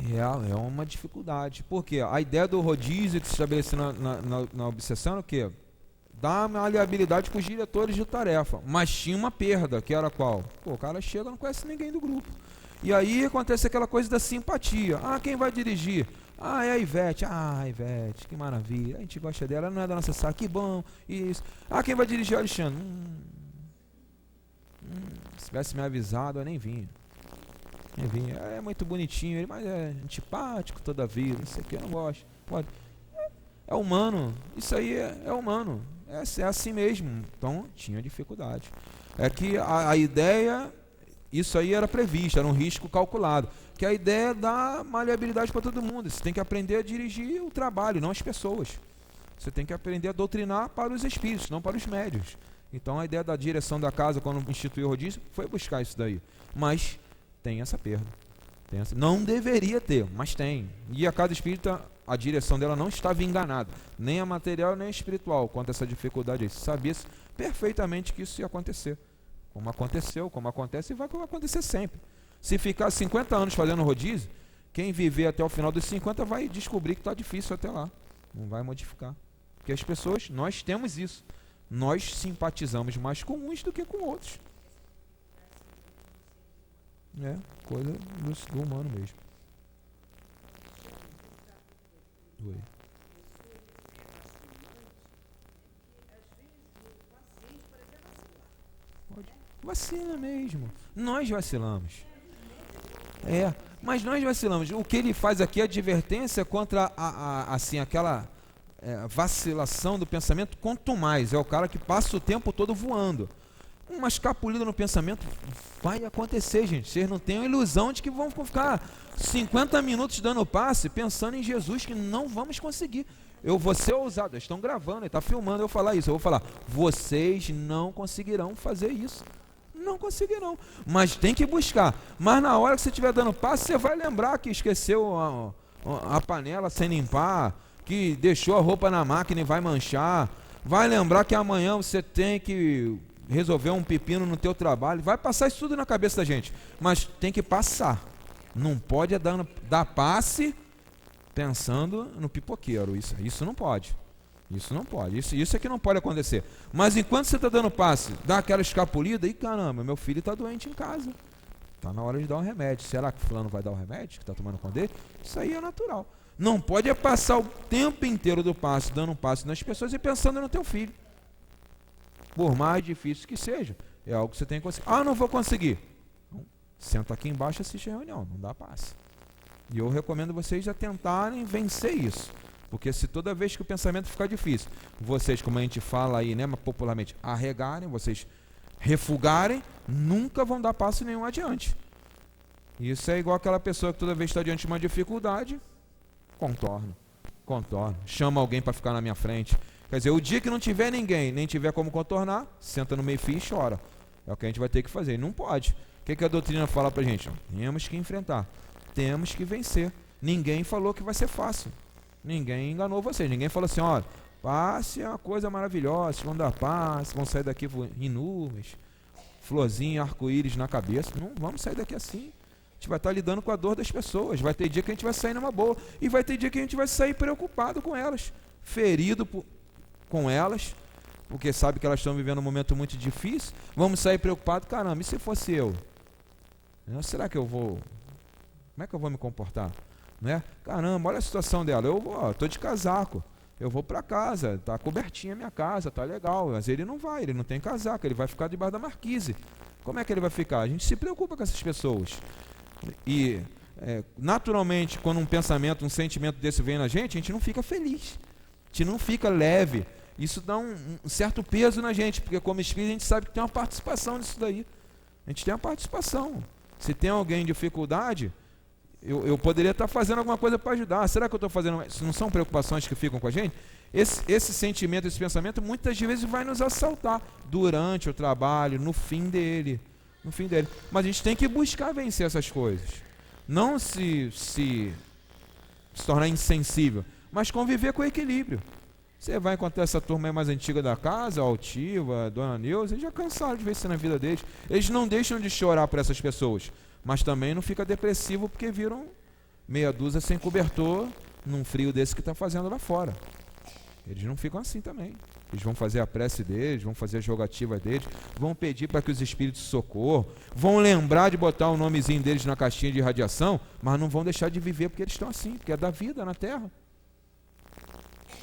É uma dificuldade. Porque a ideia do rodízio que se estabeleceu na obsessão é o quê? Dá maleabilidade para os diretores de tarefa. Mas tinha uma perda, que era qual? O cara chega e não conhece ninguém do grupo. E aí acontece aquela coisa da simpatia. Quem vai dirigir? É a Ivete. Ivete, que maravilha. A gente gosta dela, ela não é da nossa sala, que bom. Isso. Quem vai dirigir é o Alexandre? Se tivesse me avisado, eu nem vinha. É muito bonitinho, mas é antipático toda a vida. Isso aqui eu não gosto. É humano. Isso aí é humano. É assim mesmo. Então tinha dificuldade. É que a ideia, isso aí era previsto, era um risco calculado. Que a ideia é dar maleabilidade para todo mundo. Você tem que aprender a dirigir o trabalho, não as pessoas. Você tem que aprender a doutrinar para os espíritos, não para os médios. Então a ideia da direção da casa, quando instituiu o rodízio, foi buscar isso daí. Mas tem essa perda. Não deveria ter, mas tem. E a casa espírita, a direção dela não estava enganada, nem a material nem a espiritual, quanto a essa dificuldade aí. Sabia perfeitamente que isso ia acontecer. Como aconteceu, como acontece e vai acontecer sempre. Se ficar 50 anos fazendo rodízio, quem viver até o final dos 50 vai descobrir que está difícil até lá. Não vai modificar. Porque as pessoas, nós temos isso. Nós simpatizamos mais com uns do que com outros. É coisa do humano mesmo. Oi. Vacila mesmo. Nós vacilamos. Mas nós vacilamos. O que ele faz aqui é advertência contra aquela vacilação do pensamento. Quanto mais é o cara que passa o tempo todo voando. Uma escapulida no pensamento vai acontecer, gente. Vocês não têm a ilusão de que vão ficar 50 minutos dando passe pensando em Jesus, que não vamos conseguir. eu vou ser ousado, eles estão gravando, ele está filmando, eu falar isso, eu vou falar, vocês não conseguirão fazer isso. Não conseguirão, mas tem que buscar. Mas na hora que você estiver dando passo, você vai lembrar que esqueceu a panela sem limpar, que deixou a roupa na máquina e vai manchar. Vai lembrar que amanhã você tem que resolver um pepino no teu trabalho. Vai passar isso tudo na cabeça da gente, mas tem que passar. Não pode dar passe pensando no pipoqueiro. Isso não pode. Isso não pode, isso é que não pode acontecer. Mas enquanto você está dando passe, dá aquela escapulida, e caramba, meu filho está doente em casa, está na hora de dar um remédio. Será que o fulano vai dar o remédio que está tomando conta dele? Isso aí é natural. Não pode passar o tempo inteiro do passe, dando um passe nas pessoas e pensando no teu filho. Por mais difícil que seja, é algo que você tem que conseguir. Ah, não vou conseguir. Então, senta aqui embaixo e assiste a reunião, não dá passe. E eu recomendo vocês já tentarem vencer isso. Porque se toda vez que o pensamento ficar difícil, vocês, como a gente fala aí, né, popularmente, arregarem, vocês refugarem, nunca vão dar passo nenhum adiante. Isso é igual aquela pessoa que toda vez está diante de uma dificuldade, contorna, chama alguém para ficar na minha frente. Quer dizer, o dia que não tiver ninguém, nem tiver como contornar, senta no meio-fio e chora. É o que a gente vai ter que fazer. E não pode. O que a doutrina fala para a gente? Temos que enfrentar, temos que vencer. Ninguém falou que vai ser fácil. Ninguém enganou vocês, ninguém falou assim, olha, passe é uma coisa maravilhosa, vão dar passe, vão sair daqui em nuvens, florzinha, arco-íris na cabeça. Não vamos sair daqui assim. A gente vai estar lidando com a dor das pessoas. Vai ter dia que a gente vai sair numa boa, e vai ter dia que a gente vai sair preocupado com elas, ferido com elas, porque sabe que elas estão vivendo um momento muito difícil. Vamos sair preocupados, caramba, e se fosse eu? Será que eu vou... Como é que eu vou me comportar? Né? Caramba, olha a situação dela. Eu estou de casaco, eu vou para casa, está cobertinha a minha casa, tá legal. Mas ele não vai, ele não tem casaco, ele vai ficar debaixo da marquise. Como é que ele vai ficar? A gente se preocupa com essas pessoas. E naturalmente, quando um pensamento, um sentimento desse vem na gente não fica feliz, a gente não fica leve. Isso dá um certo peso na gente, porque como espírito a gente sabe que tem uma participação nisso daí. A gente tem uma participação. Se tem alguém em dificuldade, eu poderia estar fazendo alguma coisa para ajudar. Será que eu estou fazendo? Isso não são preocupações que ficam com a gente? Esse sentimento, esse pensamento, muitas vezes vai nos assaltar durante o trabalho, no fim dele. Mas a gente tem que buscar vencer essas coisas. Não se tornar insensível, mas conviver com equilíbrio. Você vai encontrar essa turma aí mais antiga da casa, a Altiva, a Dona Neuza, eles já cansaram de ver isso na vida deles. Eles não deixam de chorar por essas pessoas, mas também não fica depressivo porque viram meia dúzia sem cobertor num frio desse que está fazendo lá fora. Eles não ficam assim também. Eles vão fazer a prece deles, vão fazer a jogativa deles, vão pedir para que os espíritos socorram, vão lembrar de botar o nomezinho deles na caixinha de radiação, mas não vão deixar de viver porque eles estão assim, porque é da vida na Terra.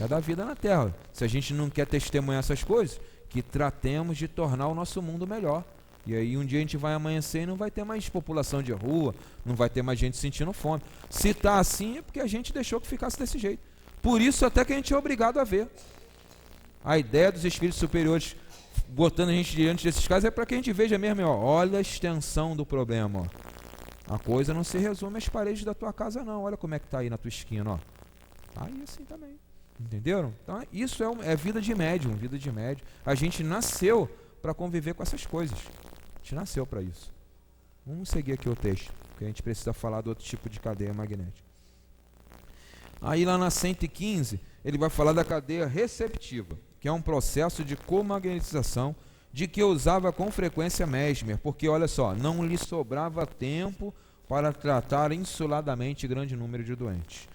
É da vida na Terra. Se a gente não quer testemunhar essas coisas, que tratemos de tornar o nosso mundo melhor. E aí um dia a gente vai amanhecer e não vai ter mais população de rua, não vai ter mais gente sentindo fome. Se está assim é porque a gente deixou que ficasse desse jeito. Por isso até que a gente é obrigado a ver. A ideia dos espíritos superiores botando a gente diante desses casos é para que a gente veja mesmo, ó, olha a extensão do problema. Ó. A coisa não se resume às paredes da tua casa não, olha como é que está aí na tua esquina. Ó. Aí assim também. Entenderam? Então isso é vida de médium, vida de médium. A gente nasceu para conviver com essas coisas. A gente nasceu para isso. Vamos seguir aqui o texto, porque a gente precisa falar de outro tipo de cadeia magnética. Aí lá na 115, ele vai falar da cadeia receptiva, que é um processo de comagnetização de que usava com frequência Mesmer, porque olha só, não lhe sobrava tempo para tratar insuladamente grande número de doentes.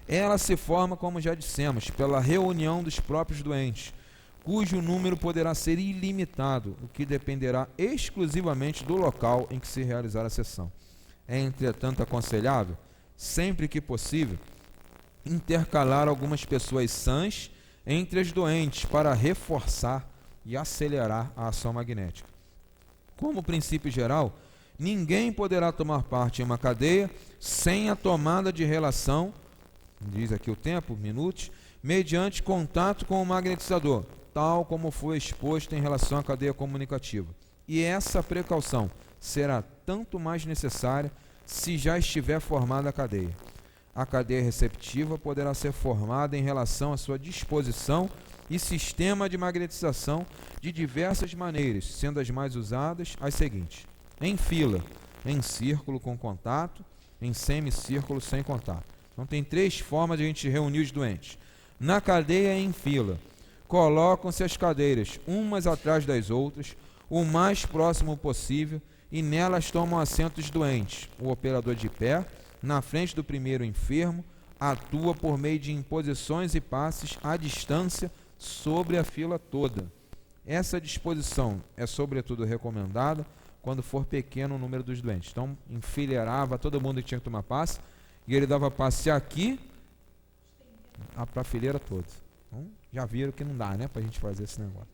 Ela se forma, como já dissemos, pela reunião dos próprios doentes, cujo número poderá ser ilimitado, o que dependerá exclusivamente do local em que se realizar a sessão. É, entretanto, aconselhável, sempre que possível, intercalar algumas pessoas sãs entre as doentes para reforçar e acelerar a ação magnética. Como princípio geral, ninguém poderá tomar parte em uma cadeia sem a tomada de relação, diz aqui o tempo, minutos, mediante contato com o magnetizador, tal como foi exposto em relação à cadeia comunicativa. E essa precaução será tanto mais necessária se já estiver formada a cadeia. A cadeia receptiva poderá ser formada em relação à sua disposição e sistema de magnetização de diversas maneiras, sendo as mais usadas as seguintes: em fila, em círculo com contato, em semicírculo sem contato. Então tem 3 formas de a gente reunir os doentes. Na cadeia em fila, colocam-se as cadeiras umas atrás das outras, o mais próximo possível, e nelas tomam assento os doentes. O operador de pé, na frente do primeiro enfermo, atua por meio de imposições e passes à distância sobre a fila toda. Essa disposição é sobretudo recomendada quando for pequeno o número dos doentes. Então, enfileirava todo mundo que tinha que tomar passe, e ele dava passe aqui para a fileira toda. Então, já viram que não dá, né, para a gente fazer esse negócio.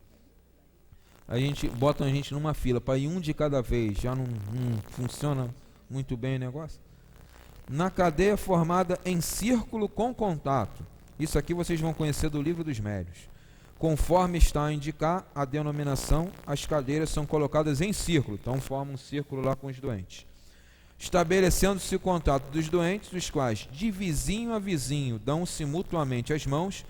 Botam a gente numa fila para ir um de cada vez, já não funciona muito bem o negócio. Na cadeia formada em círculo com contato, isso aqui vocês vão conhecer do livro dos médios. Conforme está a indicar a denominação, as cadeiras são colocadas em círculo, então formam um círculo lá com os doentes. Estabelecendo-se o contato dos doentes, os quais, de vizinho a vizinho, dão-se mutuamente as mãos,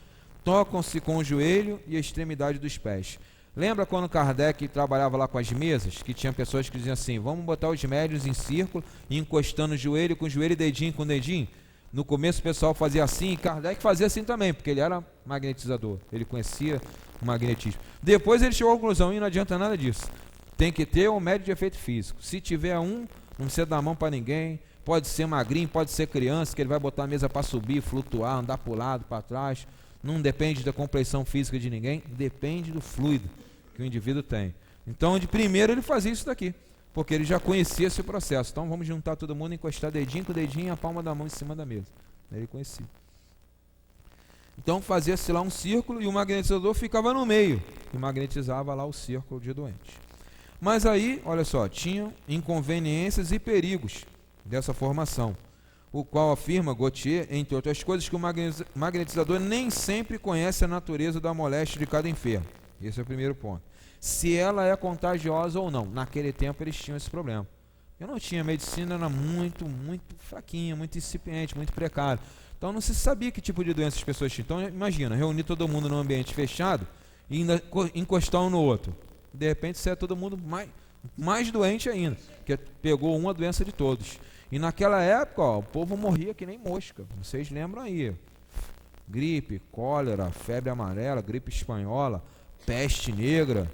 tocam-se com o joelho e a extremidade dos pés. Lembra quando Kardec trabalhava lá com as mesas, que tinha pessoas que diziam assim: vamos botar os médios em círculo, encostando o joelho com o joelho e dedinho com o dedinho? No começo o pessoal fazia assim, e Kardec fazia assim também, porque ele era magnetizador, ele conhecia o magnetismo. Depois ele chegou à conclusão: e não adianta nada disso, tem que ter um médio de efeito físico. Se tiver um, não precisa dar mão para ninguém, pode ser magrinho, pode ser criança, que ele vai botar a mesa para subir, flutuar, andar para o lado, para trás. Não depende da compreensão física de ninguém, depende do fluido que o indivíduo tem. Então, de primeiro ele fazia isso daqui, porque ele já conhecia esse processo. Então vamos juntar todo mundo, encostar dedinho com dedinho e a palma da mão em cima da mesa. Ele conhecia. Então fazia-se lá um círculo e o magnetizador ficava no meio e magnetizava lá o círculo de doentes. Mas aí, olha só, tinham inconveniências e perigos dessa formação, o qual afirma Gautier, entre outras coisas, que o magnetizador nem sempre conhece a natureza da moléstia de cada enfermo. Esse é o primeiro ponto. Se ela é contagiosa ou não. Naquele tempo eles tinham esse problema. Eu não tinha, a medicina era muito fraquinha, muito incipiente, muito precária. Então não se sabia que tipo de doença as pessoas tinham. Então imagina, reunir todo mundo num ambiente fechado e ainda encostar um no outro. De repente você é todo mundo mais doente ainda, porque pegou uma doença de todos. E naquela época, ó, o povo morria que nem mosca. Vocês lembram aí? Gripe, cólera, febre amarela, gripe espanhola, peste negra.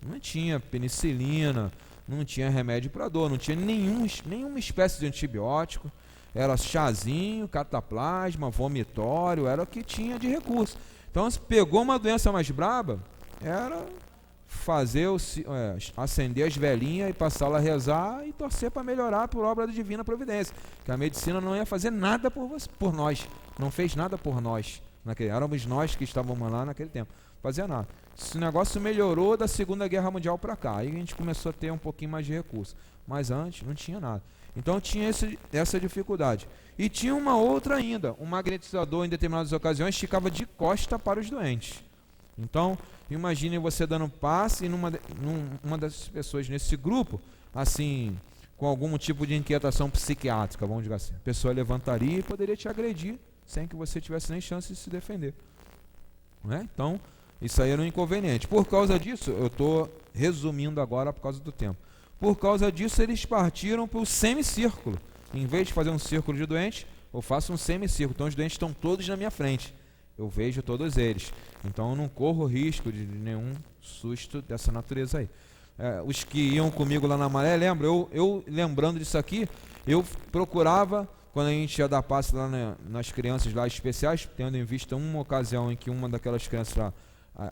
Não tinha penicilina, não tinha remédio para dor, não tinha nenhuma espécie de antibiótico. Era chazinho, cataplasma, vomitório, era o que tinha de recurso. Então, se pegou uma doença mais braba, era acender as velhinhas e passá-la a rezar e torcer para melhorar por obra da divina providência, que a medicina não ia fazer nada por nós, não fez nada por nós, éramos nós que estávamos lá naquele tempo, não fazia nada. Esse negócio melhorou da Segunda Guerra Mundial para cá, aí a gente começou a ter um pouquinho mais de recurso, mas antes não tinha nada. Então tinha essa dificuldade. E tinha uma outra ainda, o magnetizador em determinadas ocasiões ficava de costa para os doentes. Então, imagine você dando passe e numa das pessoas nesse grupo, assim, com algum tipo de inquietação psiquiátrica, vamos dizer assim. A pessoa levantaria e poderia te agredir sem que você tivesse nem chance de se defender. Né? Então, isso aí era um inconveniente. Por causa disso, eu estou resumindo agora por causa do tempo. Por causa disso, eles partiram para o semicírculo. Em vez de fazer um círculo de doentes, eu faço um semicírculo. Então, os doentes estão todos na minha frente. Eu vejo todos eles. Então eu não corro risco de nenhum susto dessa natureza aí. Os que iam comigo lá na Maré, lembra? Eu lembrando disso aqui, eu procurava, quando a gente ia dar passe lá nas crianças lá especiais, tendo em vista uma ocasião em que uma daquelas crianças lá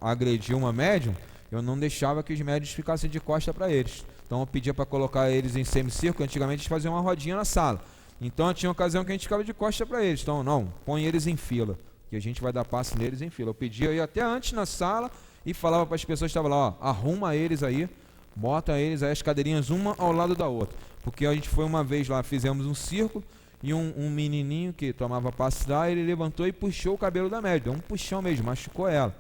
agrediu uma médium, eu não deixava que os médios ficassem de costa para eles. Então eu pedia para colocar eles em semicírculo. Antigamente a gente fazia uma rodinha na sala. Então tinha ocasião que a gente ficava de costa para eles. Então não, põe eles em fila, que a gente vai dar passe neles em fila. Eu pedia, eu ia até antes na sala e falava para as pessoas que estavam lá, ó, arruma eles aí, bota eles aí, as cadeirinhas uma ao lado da outra. Porque a gente foi uma vez lá, fizemos um círculo e um menininho que tomava passe lá, ele levantou e puxou o cabelo da médium, deu um puxão mesmo, machucou ela.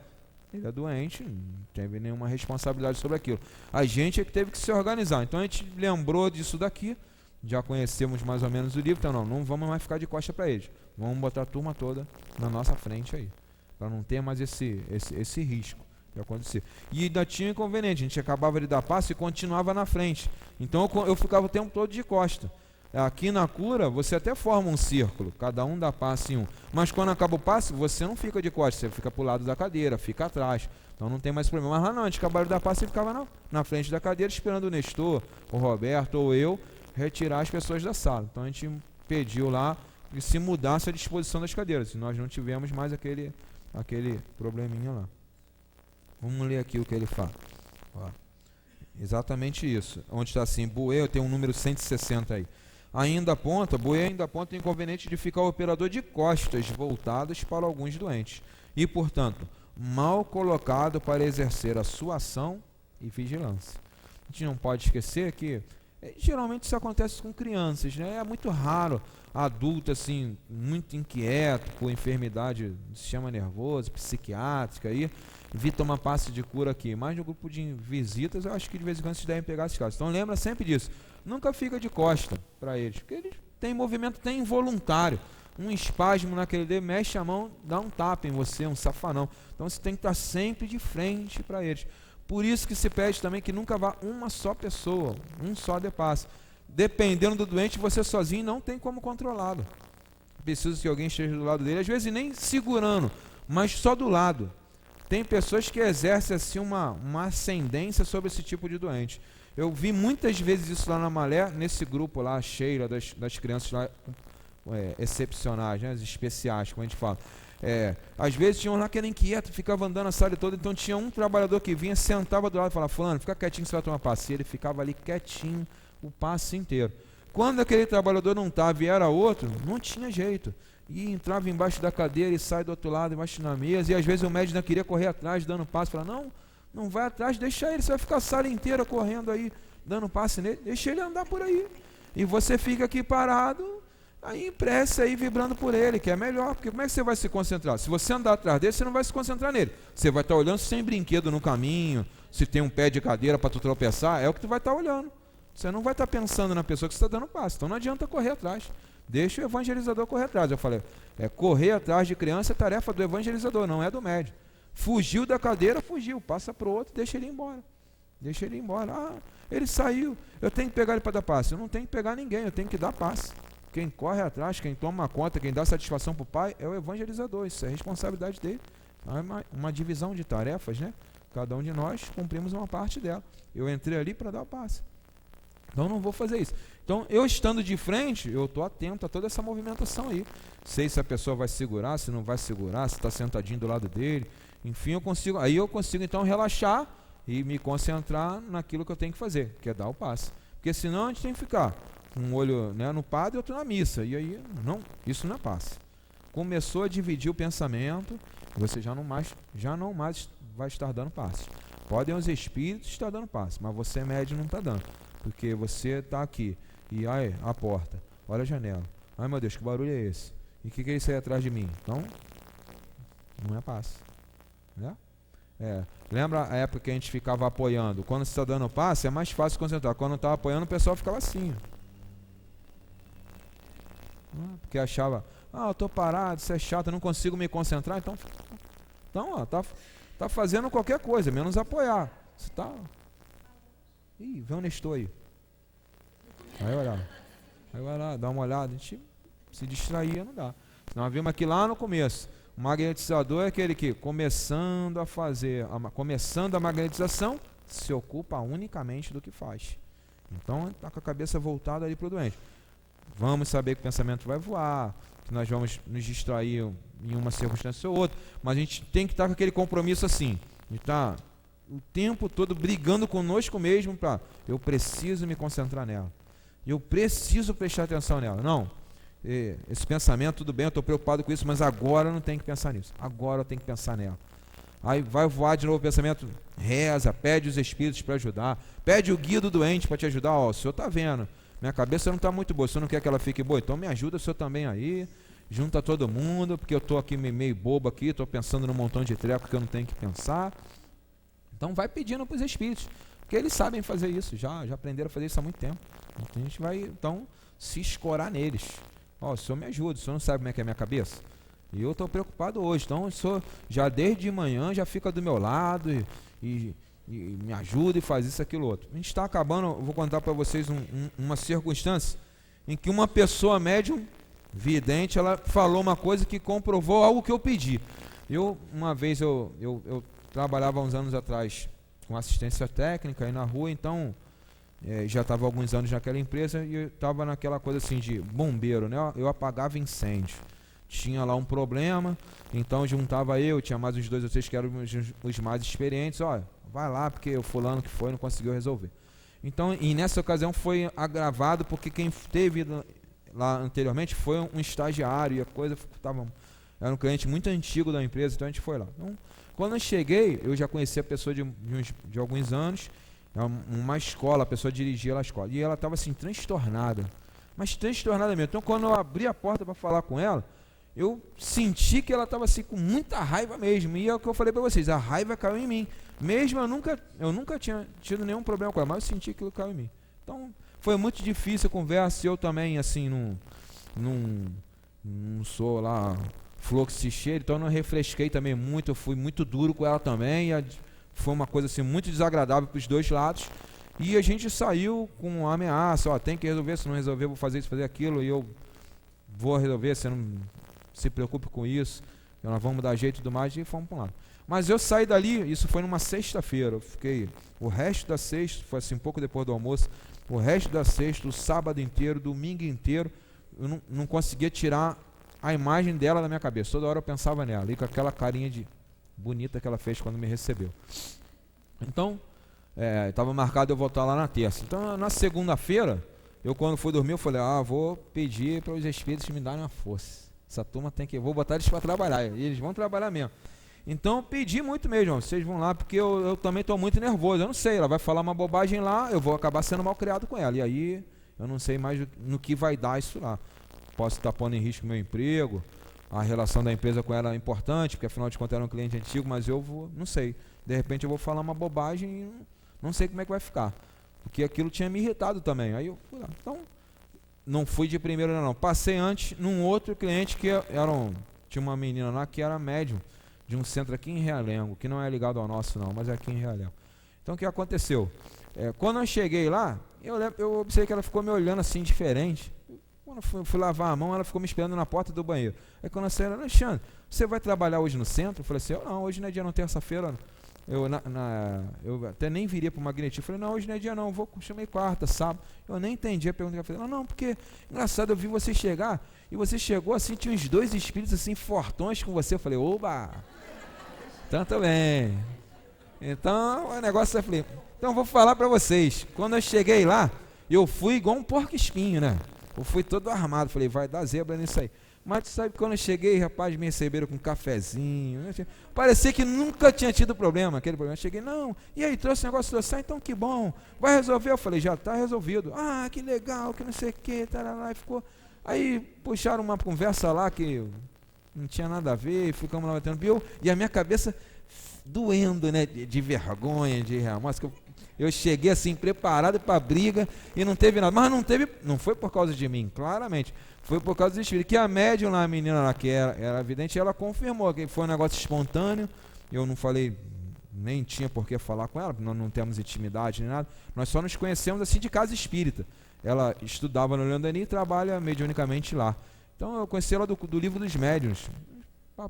Ele é doente, não teve nenhuma responsabilidade sobre aquilo. A gente é que teve que se organizar. Então a gente lembrou disso daqui, já conhecemos mais ou menos o livro, então não vamos mais ficar de costa para eles. Vamos botar a turma toda na nossa frente aí, para não ter mais esse risco de acontecer. E ainda tinha inconveniente, a gente acabava de dar passe e continuava na frente. Então eu ficava o tempo todo de costa. Aqui na cura, você até forma um círculo, cada um dá passe em um. Mas quando acaba o passe, você não fica de costas, você fica pro lado da cadeira, fica atrás. Então não tem mais problema. Mas não, a gente acabava de dar passe e ficava na frente da cadeira, esperando o Nestor, o Roberto ou eu retirar as pessoas da sala. Então a gente pediu lá que se mudasse a disposição das cadeiras, se nós não tivemos mais aquele probleminha lá. Vamos ler aqui o que ele fala. Ó, exatamente isso. Onde está assim, Buê, tem um número 160 aí. Buê ainda aponta o inconveniente de ficar o operador de costas voltadas para alguns doentes e, portanto, mal colocado para exercer a sua ação e vigilância. A gente não pode esquecer que geralmente isso acontece com crianças, né? É muito raro adulto assim, muito inquieto por enfermidade do sistema nervoso, psiquiátrica aí, vir tomar passe de cura aqui. Mas no grupo de visitas, eu acho que de vez em quando vocês devem pegar esses casos. Então lembra sempre disso. Nunca fica de costa para eles, porque eles têm movimento, tem involuntário. Um espasmo naquele dedo, mexe a mão, dá um tapa em você, um safanão. Então você tem que estar sempre de frente para eles. Por isso que se pede também que nunca vá uma só pessoa, um só de passe. Dependendo do doente, você sozinho não tem como controlá-lo. Precisa que alguém esteja do lado dele, às vezes nem segurando, mas só do lado. Tem pessoas que exercem assim uma ascendência sobre esse tipo de doente. Eu vi muitas vezes isso lá na Malé, nesse grupo lá, Sheila, das crianças lá excepcionais, né, as especiais, como a gente fala. Às vezes tinha um lá que era inquieto, ficava andando a sala toda, então tinha um trabalhador que vinha, sentava do lado e falava, fulano, fica quietinho que você vai tomar passe. Ele ficava ali quietinho o passe inteiro. Quando aquele trabalhador não estava e era outro, não tinha jeito. E entrava embaixo da cadeira e sai do outro lado, embaixo da mesa, e às vezes o médico não queria correr atrás, dando passe, falava, não vai atrás, deixa ele, você vai ficar a sala inteira correndo aí, dando passe nele, deixa ele andar por aí. E você fica aqui parado, aí em prece aí, vibrando por ele, que é melhor, porque como é que você vai se concentrar? Se você andar atrás dele, você não vai se concentrar nele. Você vai estar olhando sem brinquedo no caminho, se tem um pé de cadeira para tu tropeçar, é o que tu vai estar olhando. Você não vai estar pensando na pessoa que você está dando passe, então não adianta correr atrás. Deixa o evangelizador correr atrás. Eu falei, correr atrás de criança é tarefa do evangelizador, não é do médico. Fugiu da cadeira, fugiu, passa para o outro, deixa ele ir embora. Deixa ele ir embora. Ele saiu, eu tenho que pegar ele para dar passe. Eu não tenho que pegar ninguém, eu tenho que dar passe. Quem corre atrás, quem toma conta, quem dá satisfação para o pai é o evangelizador, isso é responsabilidade dele. É uma divisão de tarefas, né? Cada um de nós cumprimos uma parte dela. Eu entrei ali para dar o passe. Então não vou fazer isso. Então eu estando de frente, eu estou atento a toda essa movimentação aí. Sei se a pessoa vai segurar, se não vai segurar, se está sentadinho do lado dele. Enfim, eu consigo então relaxar e me concentrar naquilo que eu tenho que fazer, que é dar o passe. Porque senão a gente tem que ficar com um olho, né, no padre e outro na missa. E aí, isso não é passe. Começou a dividir o pensamento, você já não mais vai estar dando passe. Podem os espíritos estar dando passe, mas você médio não está dando. Porque você está aqui e a porta, olha a janela. Ai meu Deus, que barulho é esse? E o que é isso aí atrás de mim? Então, não é passe. Né? Lembra a época que a gente ficava apoiando? Quando você está dando passe, é mais fácil concentrar. Quando estava apoiando, o pessoal ficava assim. Porque achava, eu estou parado, isso é chato, eu não consigo me concentrar. Então tá fazendo qualquer coisa, menos apoiar. Você está... Ih, vem o Nestor aí. Aí vai lá, dá uma olhada. A gente se distraía, não dá. Nós vimos aqui lá no começo. O magnetizador é aquele que, começando a magnetização, se ocupa unicamente do que faz. Então, está com a cabeça voltada ali para o doente. Vamos saber que o pensamento vai voar, que nós vamos nos distrair em uma circunstância ou outra, mas a gente tem que estar com aquele compromisso assim, de estar o tempo todo brigando conosco mesmo para eu preciso me concentrar nela, eu preciso prestar atenção nela. Não, esse pensamento, tudo bem, eu estou preocupado com isso, mas agora eu não tenho que pensar nisso, agora eu tenho que pensar nela. Aí vai voar de novo o pensamento, reza, pede os espíritos para ajudar, pede o guia do doente para te ajudar. O senhor está vendo, minha cabeça não está muito boa, o senhor não quer que ela fique boa, então me ajuda o senhor também aí, junta todo mundo, porque eu estou aqui meio bobo aqui, estou pensando num montão de treco que eu não tenho que pensar. Então vai pedindo para os espíritos, porque eles sabem fazer isso, já aprenderam a fazer isso há muito tempo. A gente vai então se escorar neles, ó, o senhor me ajuda, o senhor não sabe como é que é a minha cabeça? E eu estou preocupado hoje, então o senhor já desde de manhã já fica do meu lado e me ajuda e faz isso, aquilo, outro. A gente está acabando, eu vou contar para vocês uma circunstância em que uma pessoa médium, vidente, ela falou uma coisa que comprovou algo que eu pedi. Uma vez eu trabalhava há uns anos atrás com assistência técnica aí na rua, então já estava há alguns anos naquela empresa e eu estava naquela coisa assim de bombeiro, né? Eu apagava incêndio. Tinha lá um problema, então juntava tinha mais uns 2 ou 3 que eram os mais experientes, olha, vai lá porque o fulano que foi não conseguiu resolver. Então, e nessa ocasião foi agravado porque quem teve lá anteriormente foi um estagiário e a coisa era um cliente muito antigo da empresa, então a gente foi lá. Então, quando eu cheguei, eu já conhecia a pessoa de alguns anos, uma escola, a pessoa dirigia lá a escola, e ela estava assim, transtornada, mas transtornada mesmo. Então, quando eu abri a porta para falar com ela, eu senti que ela estava assim com muita raiva mesmo, e é o que eu falei para vocês, a raiva caiu em mim, mesmo eu nunca tinha tido nenhum problema com ela, mas eu senti que aquilo caiu em mim. Então, foi muito difícil a conversa, eu também, assim, não sou lá fluxicheiro, então eu não refresquei também muito, eu fui muito duro com ela também, foi uma coisa assim muito desagradável para os dois lados, e a gente saiu com uma ameaça, ó, tem que resolver, se não resolver, vou fazer isso, fazer aquilo, e eu vou resolver, você não se preocupe com isso, nós vamos dar jeito e tudo mais, e fomos para um lado. Mas eu saí dali, isso foi numa sexta-feira, eu fiquei, o resto da sexta, foi assim, pouco depois do almoço, o resto da sexta, o sábado inteiro, domingo inteiro, eu não conseguia tirar a imagem dela da minha cabeça, toda hora eu pensava nela, e com aquela carinha de bonita que ela fez quando me recebeu. Então, estava marcado eu voltar lá na terça. Então, na segunda-feira, eu quando fui dormir, eu falei, vou pedir para os espíritos me darem uma força. Essa turma vou botar eles para trabalhar, e eles vão trabalhar mesmo. Então, eu pedi muito mesmo, vocês vão lá, porque eu também estou muito nervoso, eu não sei, ela vai falar uma bobagem lá, eu vou acabar sendo mal criado com ela, e aí eu não sei mais no que vai dar isso lá. Posso estar pondo em risco meu emprego, a relação da empresa com ela é importante, porque afinal de contas era um cliente antigo, mas não sei, de repente eu vou falar uma bobagem e não sei como é que vai ficar, porque aquilo tinha me irritado também, aí eu fui lá. Então, não fui de primeiro não, passei antes num outro cliente que tinha uma menina lá que era médium, de um centro aqui em Realengo, que não é ligado ao nosso não, mas é aqui em Realengo. Então o que aconteceu? Quando eu cheguei lá, eu observei que ela ficou me olhando assim diferente. Quando eu fui lavar a mão, ela ficou me esperando na porta do banheiro. Aí quando eu saí, ela, Alexandre, você vai trabalhar hoje no centro? Eu falei assim, não, hoje não é dia, não, terça-feira. Eu até nem viria para o magnetismo. Eu falei, não, hoje não é dia não, chamei quarta, sábado. Eu nem entendi a pergunta que ela fez. Não, porque, engraçado, eu vi você chegar, e você chegou assim, tinha uns 2 espíritos assim, fortões com você. Eu falei, oba, tanto bem. Então, o negócio eu falei, então vou falar para vocês, quando eu cheguei lá, eu fui igual um porco-espinho, né? Eu fui todo armado, falei, vai dar zebra nisso aí. Mas sabe, quando eu cheguei, rapaz, me receberam com um cafezinho, né? Parecia que nunca tinha tido problema, aquele problema. Eu cheguei, não, e aí, trouxe o negócio, então que bom, vai resolver? Eu falei, já está resolvido. Que legal, que não sei o que, tarará, e ficou. Aí puxaram uma conversa lá que não tinha nada a ver, ficamos lá batendo bio, e a minha cabeça doendo, né, de vergonha, de remorso, eu cheguei assim preparado para a briga e não teve nada, mas não foi por causa de mim, claramente, foi por causa do espírito, que a médium lá, a menina lá que era vidente, ela confirmou que foi um negócio espontâneo, eu não falei, nem tinha por que falar com ela, nós não temos intimidade nem nada, nós só nos conhecemos assim de casa espírita, ela estudava no Leandani e trabalha mediunicamente lá, então eu conheci ela do livro dos médiuns,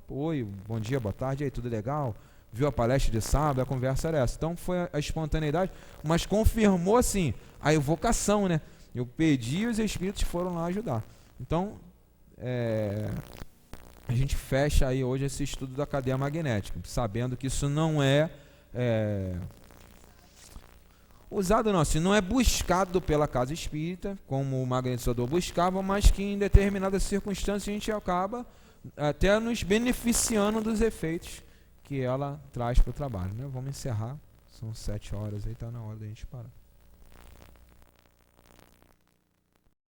oi, bom dia, boa tarde, aí tudo legal? Viu a palestra de sábado, a conversa era essa. Então foi a espontaneidade, mas confirmou assim a evocação, né? Eu pedi e os espíritos foram lá ajudar. Então a gente fecha aí hoje esse estudo da cadeia magnética, sabendo que isso não é usado não, assim, não é buscado pela casa espírita, como o magnetizador buscava, mas que em determinadas circunstâncias a gente acaba até nos beneficiando dos efeitos que ela traz para o trabalho, né? Vamos encerrar, são 7 horas aí, está na hora da gente parar.